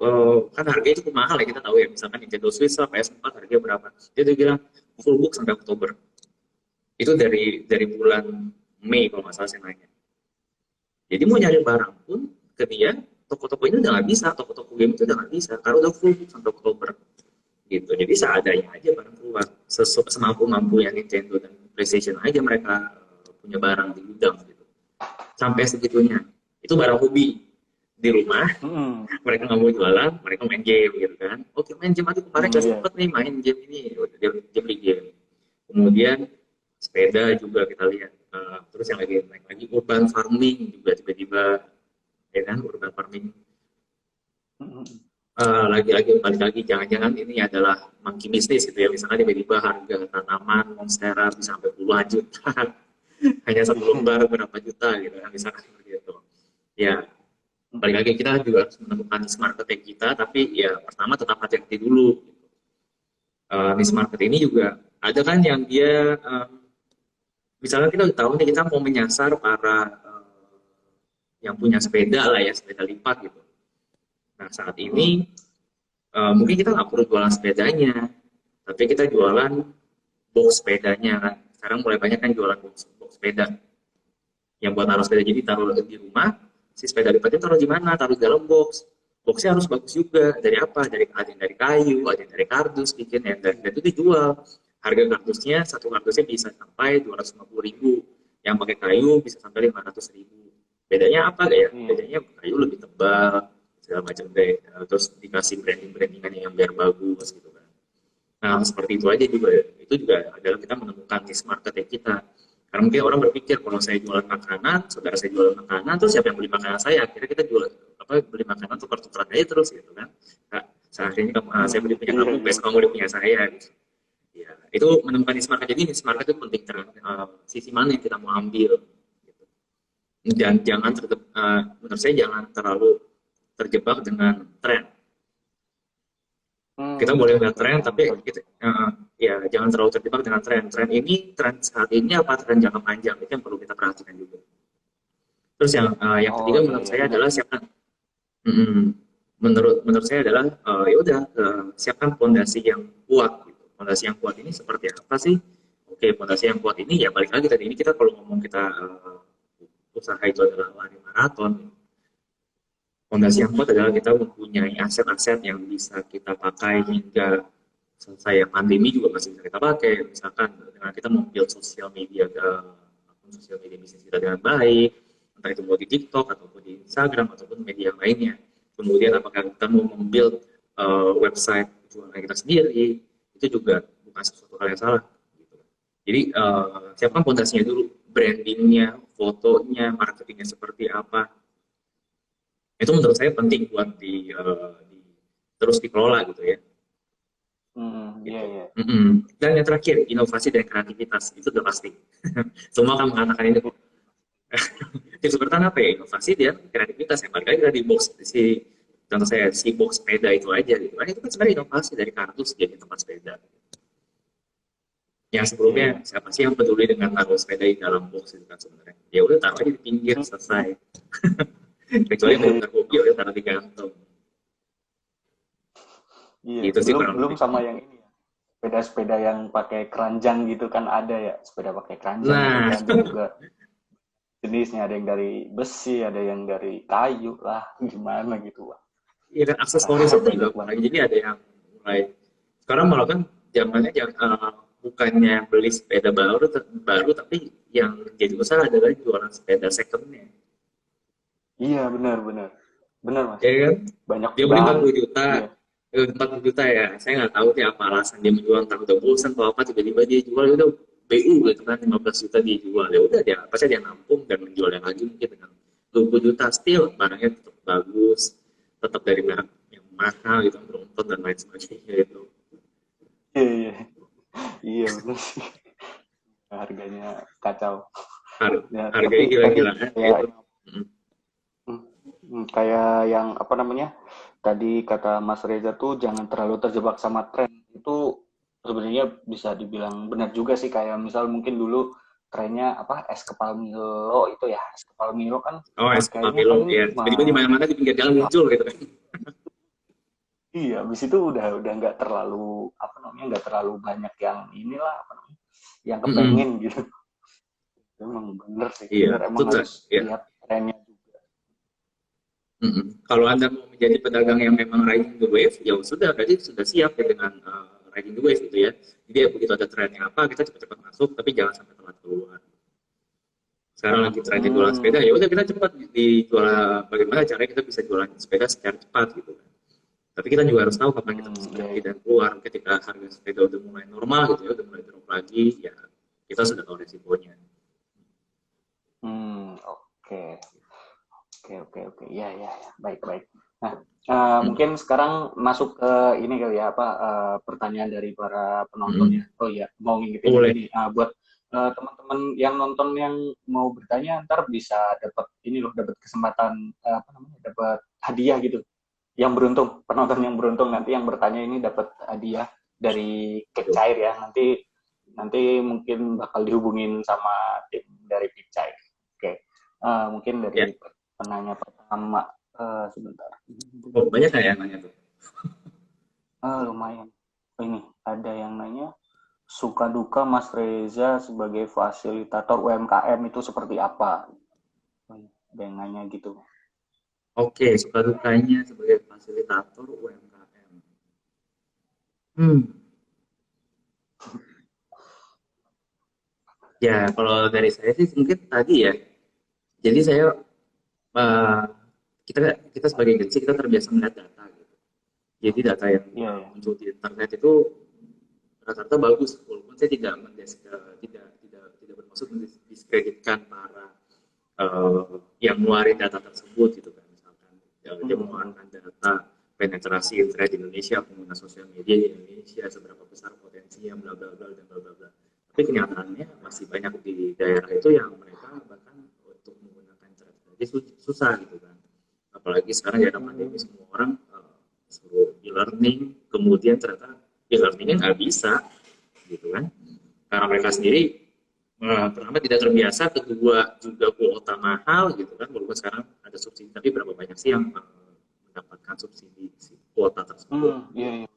Kan harganya cukup mahal ya, kita tahu ya. Misalkan Nintendo Switch lah, PS4 harganya berapa? Dia bilang full book sampai Oktober. Itu dari bulan Mei kalau nggak salah saya nanya. Jadi mau nyari barang pun ke dia, toko-toko ini udah nggak bisa, toko-toko game itu udah nggak bisa, karena udah full sampai Oktober. Gitu. Jadi seadanya aja barang keluar, semampu-mampunya Nintendo dan PlayStation aja mereka punya barang di gudang gitu. Sampai segitunya. Itu barang hobi di rumah. Mereka nggak mau jualan, mereka main game gitu kan. Oke, main game aja kemarin nggak sempet nih main game ini, dia beli game. Kemudian sepeda juga kita lihat. Terus yang lagi naik lagi urban farming juga tiba-tiba, ya kan, urban farming. Lagi-lagi balik lagi, jangan-jangan ini adalah monkey bisnis gitu ya, misalnya tiba-tiba harga tanaman monstera bisa sampai puluhan juta hanya satu lembar berapa juta gitu kan, misalkan seperti itu ya. Balik lagi kita juga harus menemukan niche market kita, tapi ya pertama tetap hati-hati dulu gitu. Niche market ini juga ada kan yang dia misalnya kita tahu nih kita mau menyasar para yang punya sepeda lah ya, sepeda lipat gitu. Nah saat ini mungkin kita nggak perlu jualan sepedanya, tapi kita jualan box sepedanya kan. Sekarang mulai banyak kan jualan box sepeda yang buat taruh sepeda, jadi taruh di rumah, si sepeda lipatnya taruh di mana, taruh di dalam box. Boxnya harus bagus juga. Dari apa? Ada yang dari kayu, ada yang dari kardus bikin, dan itu dijual. Harga kardusnya, satu kardusnya bisa sampai 250.000, yang pakai kayu bisa sampai 500.000. Bedanya apa ya? Bedanya kayu lebih tebal segala macam deh, terus dikasih brandingan yang biar bagus gitu kan. Nah seperti itu aja juga, itu juga adalah kita menemukan niche market kita. Karena mungkin orang berpikir kalau saya jualan makanan, saudara saya jualan makanan, terus siapa yang beli makanan saya? Akhirnya kita jual beli makanan tukar-tukaran aja terus gitu kan. Nah, seharusnya saya beli punya kamu, besok kamu beli punya saya. Gitu. Ya, itu menemukan niche market. Jadi niche market itu penting, sisi mana yang kita mau ambil. Gitu. Dan jangan menurut saya jangan terlalu terjebak dengan tren. Kita boleh melihat tren, tapi kita, ya jangan terlalu terjebak dengan tren. Tren saat ini apa tren jangka panjang, itu yang perlu kita perhatikan juga. Terus yang ketiga menurut saya adalah siapkan. Menurut saya adalah ya udah siapkan fondasi yang kuat. Gitu. Fondasi yang kuat ini seperti apa sih? Oke, fondasi yang kuat ini ya balik lagi tadi ini kita kalau ngomong kita usaha itu adalah lari maraton. Fondasi yang kuat adalah kita mempunyai aset-aset yang bisa kita pakai hingga selesai pandemi juga masih bisa kita pakai. Misalkan dengan kita membuild sosial media bisnis kita dengan baik, entah itu mau di TikTok ataupun di Instagram ataupun media lainnya. Kemudian apakah kita mau membuild website jualan kita sendiri, itu juga bukan sesuatu hal yang salah. Gitu. Jadi siapkan fondasinya dulu, brandingnya, fotonya, marketingnya seperti apa. Itu menurut saya penting buat terus dikelola gitu ya. Iya, Gitu. iya. Dan yang terakhir, inovasi dan kreativitas itu udah pasti. Semua akan mengatakan ini. Tips pertama apa ya? Inovasi dan kreativitas yang balik lagi tadi box contoh saya si box sepeda itu aja gitu. Kan itu kan sebenarnya inovasi dari kardus jadi tempat sepeda. Yang sebelumnya siapa sih yang peduli dengan taruh sepeda di dalam box itu kan sebenarnya? Ya udah taruh aja di pinggir selesai. Kecuali benar-benar hobi ya udah taruh di gantung. Iya, Gitu sih belum kurang belum lebih. sama yang ini ya. Sepeda-sepeda yang pakai keranjang gitu kan ada ya, sepeda pakai keranjang itu Nah, kan, dan juga jenisnya ada yang dari besi, ada yang dari kayu lah, gimana gitu, Wah. ya kan aksesoris itu juga Banyak kurang. banget. Jadi ada yang mulai sekarang malah kan zamannya bukannya beli sepeda baru tapi yang jadi usaha adalah jualan sepeda secondnya. Iya, benar benar. Benar, Mas. Ya kan? Banyak Dia beli 40 banget. juta, Iya. 40 juta ya. Saya nggak tahu sih apa alasan dia menjual, entah udah bosan atau apa tiba-tiba dia jual ya udah BU gitu kan 15 juta dia jual. Ya udah dia pasti dia nampung dan menjualnya lagi mungkin dengan 20 juta still barangnya tetap bagus, tetap dari merek yang mahal gitu, Brompton dan lain sebagainya itu. Iya, iya. Iya, benar sih. Harganya kacau. Ya, Harganya tapi gila-gilaan kayak gitu. Hmm. kayak yang apa namanya? Tadi kata Mas Reza tuh jangan terlalu terjebak sama tren. Itu sebenarnya bisa dibilang benar juga sih, kayak misal mungkin dulu trennya apa, es kepal Milo itu ya. Es kepal Milo kan Oh, es kayaknya Milo paling ya. Tiba-tiba di cuma mana-mana di pinggir jalan muncul gitu kan. iya, habis itu udah nggak terlalu apa namanya, nggak terlalu banyak yang inilah apa namanya, yang Mm-mm. kepengen gitu. Emang bener sih, Iya, bener itu emang enggak. harus Ya. lihat trennya juga. Kalau Anda mau menjadi pedagang yang memang riding the wave, ya sudah, berarti sudah siap ya dengan riding the wave gitu ya. Jadi ya, begitu ada trennya apa, kita cepat-cepat masuk, tapi jangan sampai telat keluar. Sekarang lagi trennya jualan sepeda, Hmm, ya udah kita cepat dijual. Bagaimana caranya kita bisa jualan sepeda secara cepat gitu kan. Tapi kita juga harus tahu kapan kita mesti iya, berhenti iya. dan keluar. Ketika harga sepeda udah mulai normal gitu ya, udah mulai drop lagi, ya kita sudah tahu resikonya. Oke, oke, oke, oke. Ya, ya, ya. Baik, baik. Nah, Mm-mm. mungkin sekarang masuk ke ini kali ya, apa pertanyaan dari para penonton ya. Mm-mm. Oh iya, mau ngingetin lagi Boleh. nih. Buat teman-teman yang nonton yang mau bertanya, ntar bisa dapat ini loh, dapat kesempatan apa namanya, dapat hadiah gitu. Yang beruntung, penonton yang beruntung nanti yang bertanya ini dapat hadiah dari Cake Aduh. Cair ya. Nanti nanti mungkin bakal dihubungin sama tim dari Cake Cair. Oke. Mungkin Ya, dari penanya pertama, sebentar. oh, banyak nggak ya nanya tuh? Lumayan. Oh, ini ada yang nanya, suka duka Mas Reza sebagai fasilitator UMKM itu seperti apa? Ada yang nanya gitu. Oke, suka dukanya sebagai fasilitator UMKM. Hmm. Ya, kalau dari saya sih mungkin tadi ya. Jadi saya eh, kita kita sebagai agensi kita terbiasa melihat data gitu. Jadi data yang Iya, ya. muncul di internet itu rata-rata bagus, walaupun saya tidak bermaksud mendiskreditkan para yang ngeluarin data tersebut gitu kan, misalkan dia mengeluarkan data penetrasi internet di Indonesia, pengguna sosial media di Indonesia, seberapa besar potensinya, bla bla bla dan bla bla bla. Tapi kenyataannya masih banyak di daerah itu yang mereka bahkan untuk menggunakan internet aja susah gitu kan. Apalagi sekarang ya ada pandemi, semua orang suruh e-learning, kemudian ternyata e-learningnya nggak bisa gitu kan, karena mereka sendiri pertama tidak terbiasa, kedua juga kuota mahal gitu kan, walaupun sekarang ada subsidi, tapi berapa banyak sih yang mendapatkan subsidi si kuota tersebut. Iya, iya.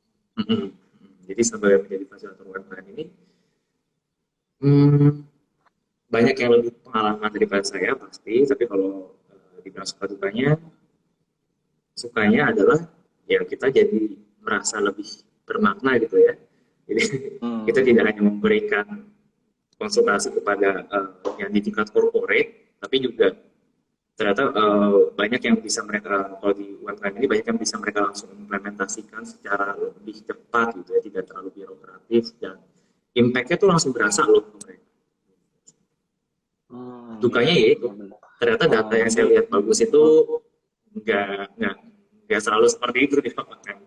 Jadi sebagai menjadi fasilitator UMKM ini, hmm, banyak yang lebih pengalaman daripada saya pasti, tapi kalau dibilang suka dukanya, sukanya adalah ya kita jadi merasa lebih bermakna gitu ya. Jadi kita tidak hanya memberikan konsultasi kepada yang di tingkat corporate, tapi juga ternyata banyak yang bisa mereka, kalau di UMKM ini banyak yang bisa mereka langsung implementasikan secara lebih cepat gitu ya, tidak terlalu birokratif dan impact-nya tuh langsung berasa loh ke mereka. dukanya ya itu benar. ternyata data yang saya lihat bagus itu nggak nggak nggak selalu seperti itu di lapangan.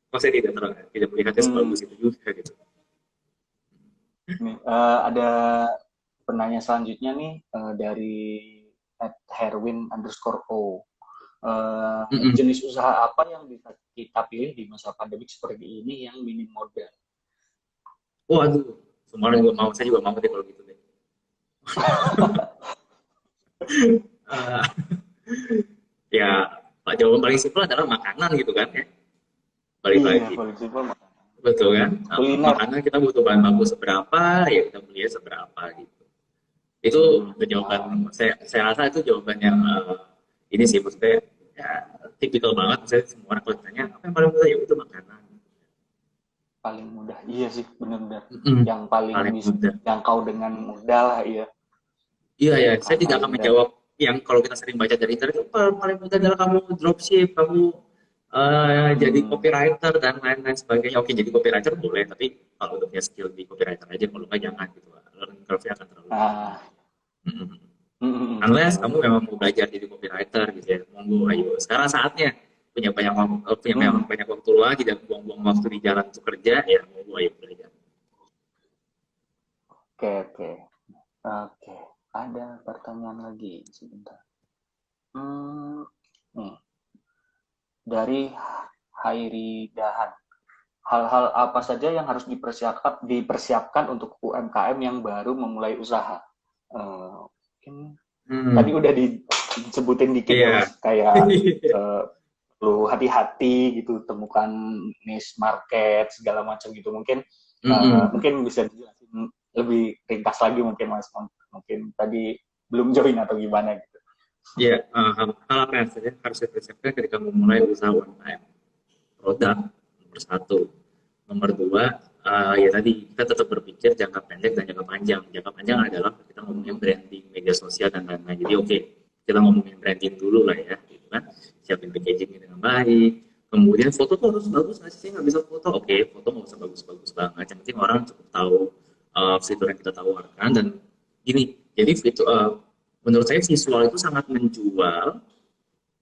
Kok saya tidak melihatnya sebagus itu juga gitu. Nih, ada penanya selanjutnya nih dari @herwin_o. Jenis usaha apa yang bisa kita pilih di masa pandemi seperti ini yang minim modal? Waduh, semua orang juga mau, saya juga mau deh kalau gitu deh. Eh, ya, jawaban paling simpel adalah makanan gitu kan ya. Balik Iya, lagi. paling simpel makanan. Betul kan? Kuliner. Makanan kita butuh bahan baku seberapa, ya kita beli seberapa gitu. Itu jawaban, saya rasa itu jawaban yang ini sih maksudnya ya, tipikal banget. Saya semua orang kalau ditanya apa yang paling mudah ya itu makanan. Paling mudah, iya sih, benar-benar. Mm-mm. Yang paling bisa mudah. dijangkau dengan mudah lah, iya. Iya ya, saya tidak akan menjawab yang kalau kita sering baca dari internet, paling mudah adalah kamu dropship, kamu jadi copywriter dan lain-lain sebagainya. Oke, jadi copywriter boleh, tapi kalau udah punya skill di copywriter aja, kalau nggak jangan gitu. Learning curve-nya akan terlalu. Unless kamu memang mau belajar jadi copywriter gitu ya, monggo ayo. Sekarang saatnya punya banyak waktu luang, tidak buang-buang waktu di jalan untuk kerja, ya monggo ayo belajar. Oke. Ada pertanyaan lagi sebentar. Nih. Dari Hairi Dahan. Hal-hal apa saja yang harus dipersiapkan untuk UMKM yang baru memulai usaha? Mungkin tadi udah disebutin dikit ya, kayak perlu hati-hati gitu, temukan niche market segala macam gitu. Mungkin bisa dijelasin lebih ringkas lagi mungkin Mas. Mungkin tadi belum join atau gimana gitu. Ya, hal apa yang harus dipersiapkan ketika memulai usaha UMKM? Produk nomor 1, nomor 2, ya tadi kita tetap berpikir jangka pendek dan jangka panjang. Jangka panjang adalah kita ngomongin branding, media sosial dan lain-lain. Jadi oke, kita ngomongin branding dulu lah ya, gitu kan. Siapin packagingnya dengan baik. Kemudian foto tuh harus bagus nggak sih? Saya nggak bisa foto. Oke, foto nggak usah bagus-bagus banget. Yang penting orang cukup tahu fitur yang kita tawarkan dan gini. Jadi menurut saya visual itu sangat menjual.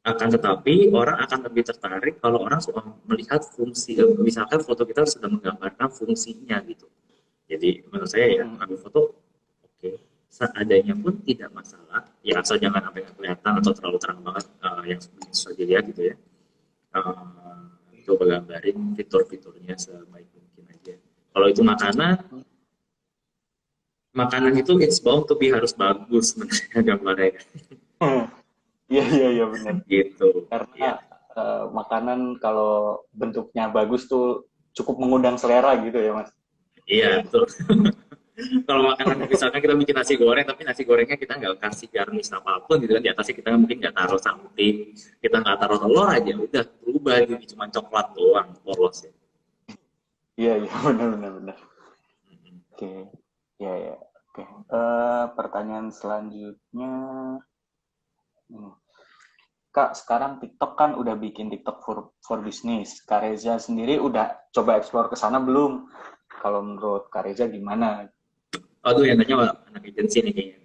Akan tetapi orang akan lebih tertarik kalau orang melihat fungsi, misalkan foto kita sudah menggambarkan fungsinya gitu. Jadi menurut saya ya ambil foto oke, seadanya pun tidak masalah. Ya asal jangan sampai kelihatan atau terlalu terang banget yang susah dilihat gitu ya. Coba gambarin fitur-fiturnya sebaik mungkin aja. Kalau itu makanan itu it's bound to be harus bagus sebenarnya gambarnya. Iya benar. Gitu. Karena makanan kalau bentuknya bagus tuh cukup mengundang selera gitu ya Mas. Iya betul. Kalau makanan misalkan kita bikin nasi goreng tapi nasi gorengnya kita nggak kasih garnish apapun gitu kan, di atasnya kita mungkin nggak taruh something, kita nggak taruh telur aja udah berubah jadi cuma coklat doang polos ya. Iya benar. Oke. Ya. Oke. Pertanyaan selanjutnya. Kak, sekarang TikTok kan udah bikin TikTok for business. Kak Reza sendiri udah coba explore ke sana belum? Kalau menurut Kak Reza gimana? Aduh, yang nanya anak agensi nih kayaknya.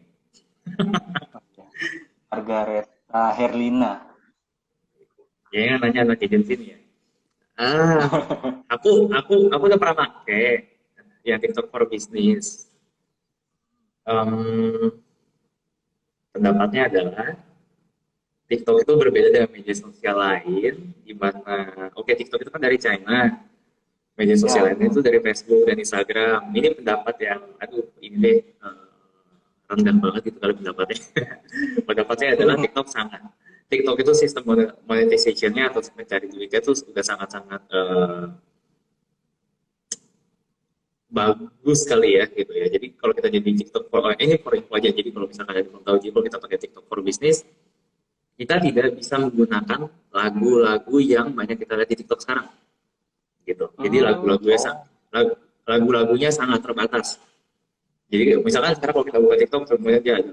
Margareta Herlina. Ya, yang nanya anak agensi nih ya. Aku udah pernah pakai yang TikTok for business. Pendapatnya adalah TikTok itu berbeda dengan media sosial lain, di mana TikTok itu kan dari China, media sosial lainnya itu dari Facebook dan Instagram. Ini pendapat yang, ini deh rendah banget itu kalau pendapatnya. Pendapatnya adalah TikTok itu sistem monetization-nya atau mencari duitnya itu sudah sangat-sangat bagus sekali ya gitu ya. Jadi kalau kita jadi TikTok ini for info aja. Jadi kalau misalkan kalian belum tahu, jadi kalau kita pakai TikTok for business, kita tidak bisa menggunakan lagu-lagu yang banyak kita lihat di TikTok sekarang, gitu. Jadi lagu-lagunya sangat terbatas. Jadi misalkan sekarang kalau kita buka TikTok, semuanya dia ada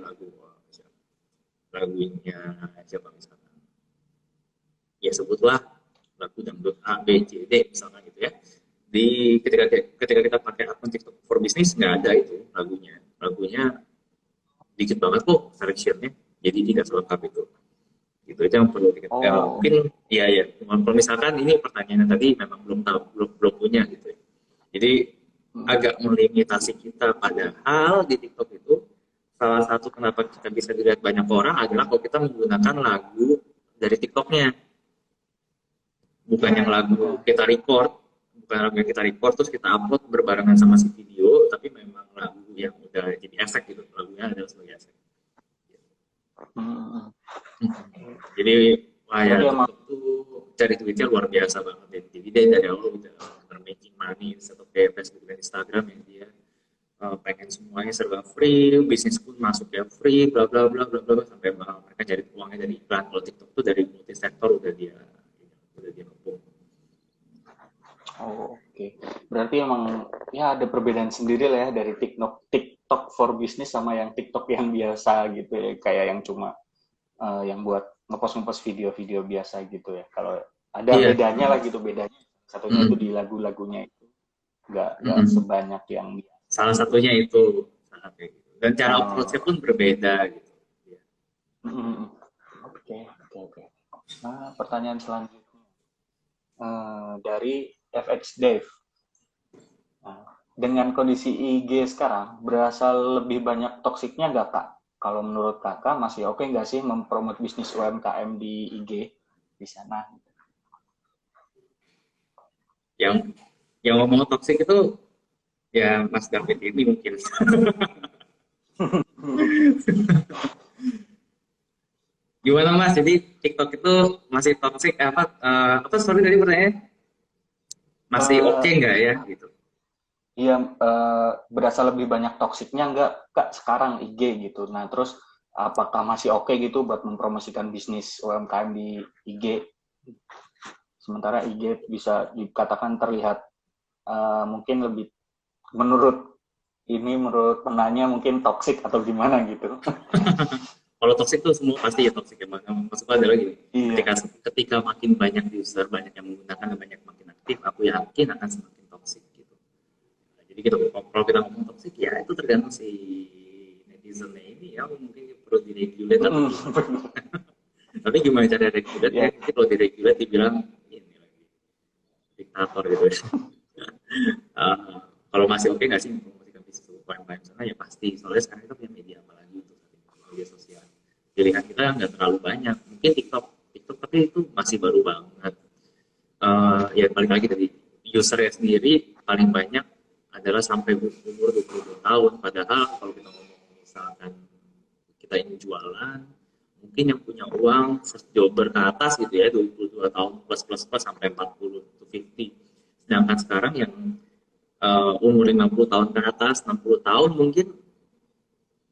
lagunya siapa misalkan, ya sebutlah lagu dangdut A, B, C, D misalkan gitu ya. Ketika kita pakai akun TikTok for business nggak ada itu lagunya dikit banget kok selectionnya, jadi tidak selengkap itu. Gitu itu yang perlu diketahui. Oh, Mungkin ya kalau misalkan ini pertanyaannya tadi memang belum tahu, belum punya gitu ya. Jadi mm, agak melimitasi kita, padahal di TikTok itu salah satu kenapa kita bisa dilihat banyak orang adalah kalau kita menggunakan lagu dari TikToknya, bukan ya, yang lagu ya. kita record, bukan lagu yang kita record terus kita upload berbarengan sama si video, tapi memang lagu yang udah jadi efek gitu, lagunya adalah sebagai efek. Mm, Jadi wah ya Berarti emang TikTok tuh cari duitnya luar biasa banget ya. Jadi dia dari awal udah making money, satu kayak Facebook dan Instagram yang dia pengen semuanya serba free, bisnis pun masuknya free, bla bla bla bla bla sampai mereka cari uangnya dari iklan. Kalau TikTok tuh dari multi sektor udah dia ngepung. Oh, oke. Berarti emang ya ada perbedaan sendiri lah ya dari TikTok TikTok for business sama yang TikTok yang biasa gitu ya, kayak yang cuma yang buat ngepost-ngepost video-video biasa gitu ya. Kalau ada Iya. bedanya lah gitu, bedanya satunya itu Mm, di lagu-lagunya itu nggak mm. sebanyak yang Salah satunya itu sangat kayak gitu. Dan cara approach-nya oh, pun berbeda gitu. Iya. oke oke oke. Nah, pertanyaan selanjutnya dari FX Dave. Nah, dengan kondisi IG sekarang, berasa lebih banyak toksiknya nggak Kak? Kalau menurut Kakak masih oke nggak sih mempromot bisnis UMKM di IG di sana? Yang yang ngomong toxic itu ya Mas David ini mungkin. Gimana Mas? Jadi TikTok itu masih toxic apa sorry tadi pertanyaannya? Masih oke Eh, nggak ya gitu? Iya, berasa lebih banyak toksiknya nggak Kak sekarang IG gitu. Nah, terus apakah masih oke gitu buat mempromosikan bisnis UMKM di IG? Sementara IG bisa dikatakan terlihat mungkin lebih menurut menurut penanya mungkin toksik atau gimana gitu. Kalau toxic itu semua pasti ya toxic ya. Maksudnya adalah gini, Iya. ketika ketika makin banyak user, banyak yang menggunakan dan banyak makin aktif, aku yakin akan semakin toxic gitu. Nah, jadi gitu, kalau kita ngomong toxic ya itu tergantung si netizen ini ya mungkin perlu diregulate atau gimana. Tapi gimana cara regulate ya? Ya. Nanti kalau diregulate dibilang ini lagi diktator gitu ya. Kalau masih oke nggak sih mempromosikan bisnis UMKM sana ya pasti. Soalnya sekarang kita punya media apalagi untuk media sosial. Pilihan kita nggak terlalu banyak. Mungkin TikTok, TikTok tapi itu masih baru banget. Ya balik lagi dari usernya sendiri paling banyak adalah sampai umur 22 tahun. Padahal kalau kita ngomong misalkan kita ingin jualan, mungkin yang punya uang first jobber ke atas gitu ya 22 tahun plus plus plus sampai 40 to 50. Sedangkan sekarang yang umur 50 tahun ke atas, 60 tahun mungkin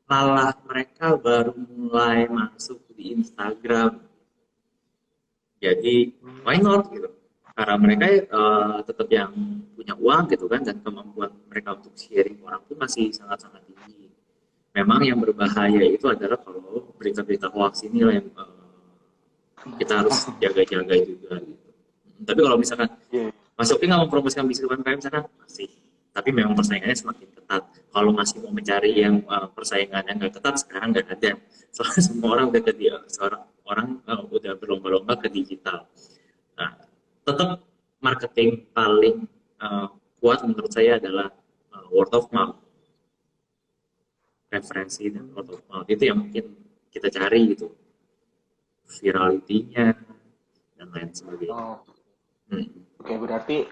malah mereka baru mulai masuk di Instagram. Jadi why not gitu? Karena mereka tetap yang punya uang gitu kan dan kemampuan mereka untuk sharing orang pun masih sangat-sangat tinggi. Memang yang berbahaya itu adalah kalau berita-berita hoax ini lah yang kita harus jaga-jaga juga gitu. Tapi kalau misalkan Iya. Mas Oki nggak mempromosikan bisnis UMKM misalkan masih, tapi memang persaingannya semakin ketat. Kalau masih mau mencari yang persaingannya nggak ketat sekarang nggak ada. Soalnya semua orang udah ke dia, seorang orang udah berlomba-lomba ke digital. Nah, tetap marketing paling kuat menurut saya adalah word of mouth, referensi dan word of mouth itu yang mungkin kita cari gitu, viralitinya dan lain sebagainya. Oh, Hmm. oke, berarti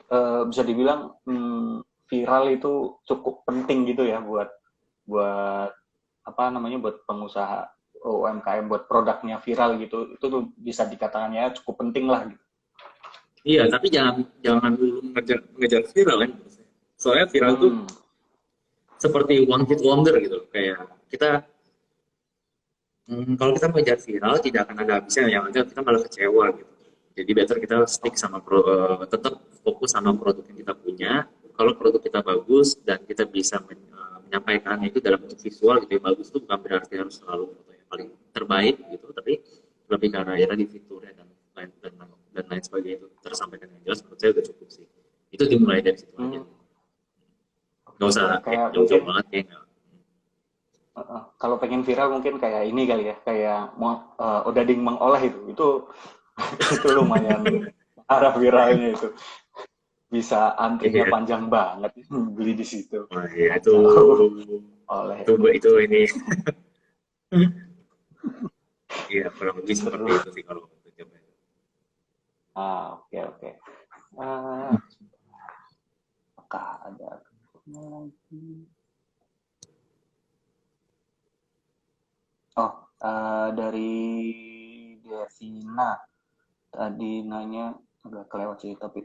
bisa dibilang viral itu cukup penting gitu ya buat buat apa namanya buat pengusaha UMKM buat produknya viral gitu. Itu tuh bisa dikatakan ya cukup penting lah gitu. Iya, tapi jangan jangan dulu mengejar viral kan. Soalnya viral tuh Hmm. seperti one hit wonder gitu. Kayak kita kalau kita mengejar viral tidak akan ada habisnya, yang ada kita malah kecewa gitu. Jadi better kita stick sama tetap fokus sama produk yang kita punya. Kalau produk kita bagus dan kita bisa menyampaikannya itu dalam bentuk visual gitu ya, bagus itu bukan berarti harus selalu foto yang paling terbaik gitu, tapi lebih karena ya tadi fiturnya dan lain sebagainya itu tersampaikan dengan jelas, menurut saya udah cukup sih. Itu dimulai dari situ aja. Hmm. Nggak usah Kayak kayak mungkin jauh-jauh banget kayak nggak. Kalau pengen viral mungkin kayak ini kali ya, kayak odading mengolah itu itu lumayan arah viralnya itu. Bisa antrinya Iya, panjang banget beli di situ. oh, iya Kacau oleh itu ini. Iya, kurang lebih seperti seru. itu sih kalau untuk coba. Oke oke. Apakah ada lagi? Oh, dari Devina tadi nanya udah kelewat sih tapi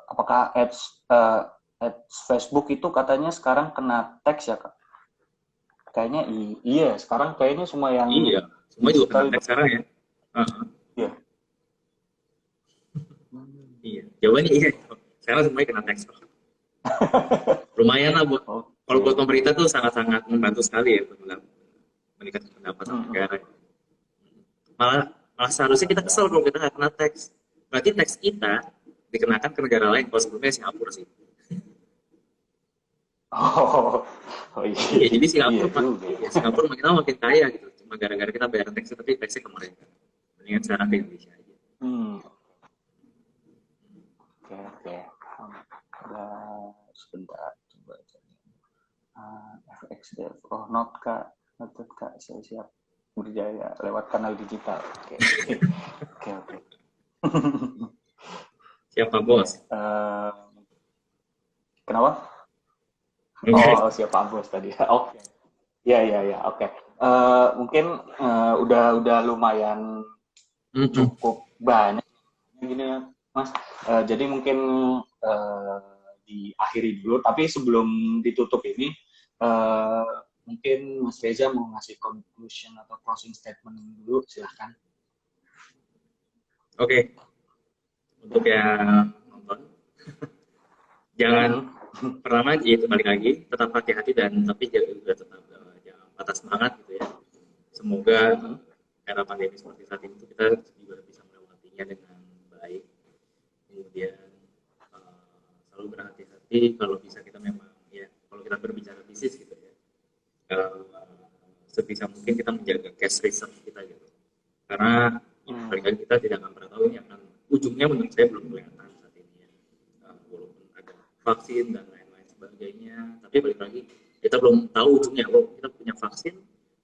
apakah ads Facebook itu katanya sekarang kena tax ya Kak? Kayaknya iya, sekarang kayaknya semua yang Iya, semua juga kena digital itu teks sekarang ya. Heeh, ya. iya, jawabannya iya. Sekarang semuanya kena teks. Lumayan lah buat kalau buat Oke. pemerintah tuh sangat-sangat membantu sekali ya untuk meningkatkan pendapatan Mm-mm. negara. Malah malah seharusnya kita kesel kalau kita nggak kena teks. Berarti teks kita dikenakan ke negara lain. Kalau sebelumnya Singapura sih. Oh, oh Iya, iya, jadi iya Singapura, juga ya. iya, Singapura makin lama makin kaya gitu. Cuma gara-gara kita bayar teksnya tapi teksnya ke mereka. Mendingan sekarang ke Indonesia aja. Hmm, oke oke. Sebentar, coba cari. FX Dev. Oh, not Kak, noted Kak, saya siap berjaya lewat kanal digital. Oke, oke, oke. Siapa Iya. bos? Kenapa? Enggak. Oh, siapa Bos tadi? Oke. Iya, iya, iya. Oke. Mungkin udah lumayan Mm-mm. cukup banyak gini ya, Mas. Jadi mungkin eh, diakhiri dulu. Tapi sebelum ditutup ini, eh, mungkin Mas Reza mau ngasih conclusion atau closing statement dulu, silahkan. Oke, untuk yang nonton, jangan Hmm. pertama itu balik lagi, tetap hati-hati dan tapi juga tetap jangan patah semangat gitu ya. Semoga Hmm. era pandemi seperti saat ini tuh kita juga bisa melewatinya dengan baik. Kemudian selalu berhati-hati kalau bisa kita memang ya kalau kita berbicara bisnis gitu ya. eh, Sebisa mungkin kita menjaga cash reserve kita gitu. Karena ya, Hmm. paling kali kita tidak akan pernah tahu ini akan ujungnya menurut saya belum kelihatan saat ini ya. Walaupun ada vaksin dan lain-lain sebagainya, tapi balik lagi kita belum tahu ujungnya. Kalau kita punya vaksin,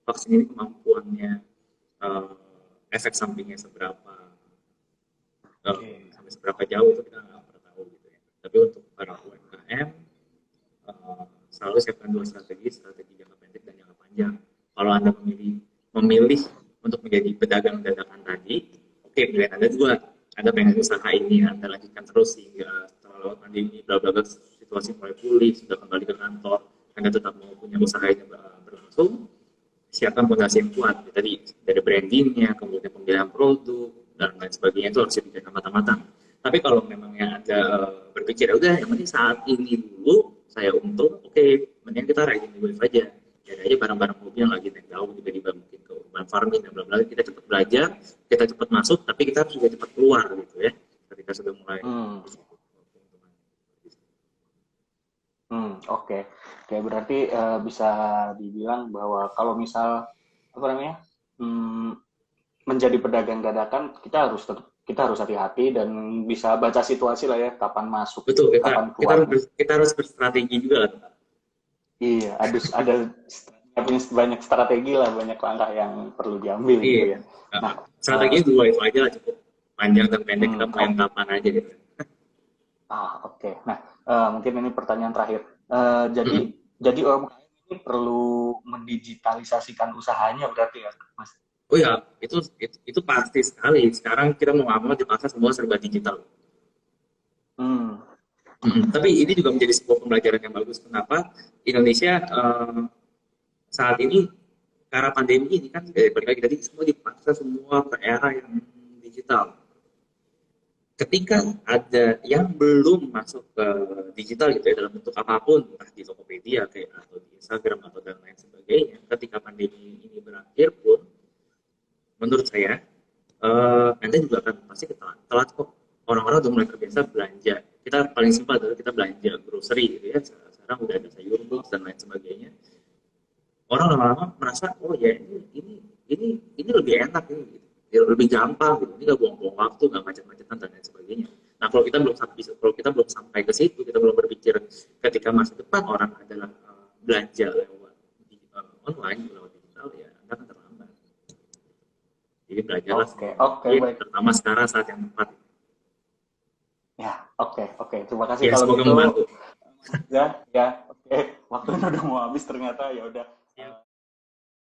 vaksin ini kemampuannya uh, efek sampingnya seberapa, Oke. sampai seberapa jauh itu kita nggak pernah tahu gitu ya. Tapi untuk para UMKM selalu siapkan dua strategi, strategi jangka pendek dan jangka panjang. Kalau Anda memilih untuk menjadi pedagang dadakan tadi, oke, pilihan Anda dua. Anda pengen usaha ini Anda lanjutkan terus sehingga setelah lewat pandemi, bla bla bla, situasi mulai pulih, sudah kembali ke kantor, Anda tetap mau punya usaha ini berlangsung, siapkan fondasi yang kuat. Tadi dari brandingnya, kemudian pemilihan produk dan lain sebagainya itu harus dipikirkan matang-matang. Tapi kalau memang yang ada berpikir ya udah yang penting saat ini dulu saya untung, oke, mending kita riding the wave aja. Jadi aja barang-barang hobi yang lagi naik daun tiba-tiba mungkin ke urban farming dan bla bla kita cepat belajar, kita cepat masuk, tapi kita harus juga cepat keluar gitu ya. Ketika sudah mulai Hmm. di situ. Oke. Oke, berarti bisa dibilang bahwa kalau misal apa namanya? Hmm, menjadi pedagang dadakan kita harus hati-hati dan bisa baca situasi lah ya, kapan masuk, Betul, kita kapan kita keluarnya. kita harus berstrategi juga lah. Iya, ada punya banyak strategi lah, banyak langkah yang perlu diambil gitu Iya. ya. Nah, eh, Strateginya dua itu aja lah cukup. Panjang dan pendek kita mau yang oke. kapan aja gitu. Oke. Nah, mungkin ini pertanyaan terakhir. Jadi Mm-mm. jadi UMKM ini perlu mendigitalisasikan usahanya berarti ya, Mas? Oh ya, itu pasti sekali. Sekarang kita mau nggak mau di pasar semua serba digital. Hmm. Tapi ini juga menjadi sebuah pembelajaran yang bagus. Kenapa Indonesia saat ini karena pandemi ini kan balik lagi tadi semua dipaksa semua ke era yang digital. Ketika ada yang belum masuk ke digital gitu ya dalam bentuk apapun, entah di Tokopedia kayak atau di Instagram atau dan lain sebagainya, ketika pandemi ini berakhir pun, menurut saya Anda juga akan pasti telat, telat kok. Orang-orang udah mulai terbiasa belanja. Kita paling simpel adalah kita belanja grocery gitu ya. Sekarang udah ada sayur box dan lain sebagainya. orang lama-lama merasa oh ya ini lebih enak ini gitu. Ya, lebih gampang gitu, ini nggak buang-buang waktu, nggak macet-macetan dan lain sebagainya. Nah kalau kita belum sampai ke situ, kita belum berpikir ketika masa depan orang adalah belanja lewat online lewat digital, ya Anda akan terlambat. Jadi belajarlah Oke, baik. terutama sekarang saat yang tepat. Ya, oke. Terima kasih Ya, kalau semoga gitu. membantu. Ya, oke. Waktunya udah mau habis ternyata, ya udah.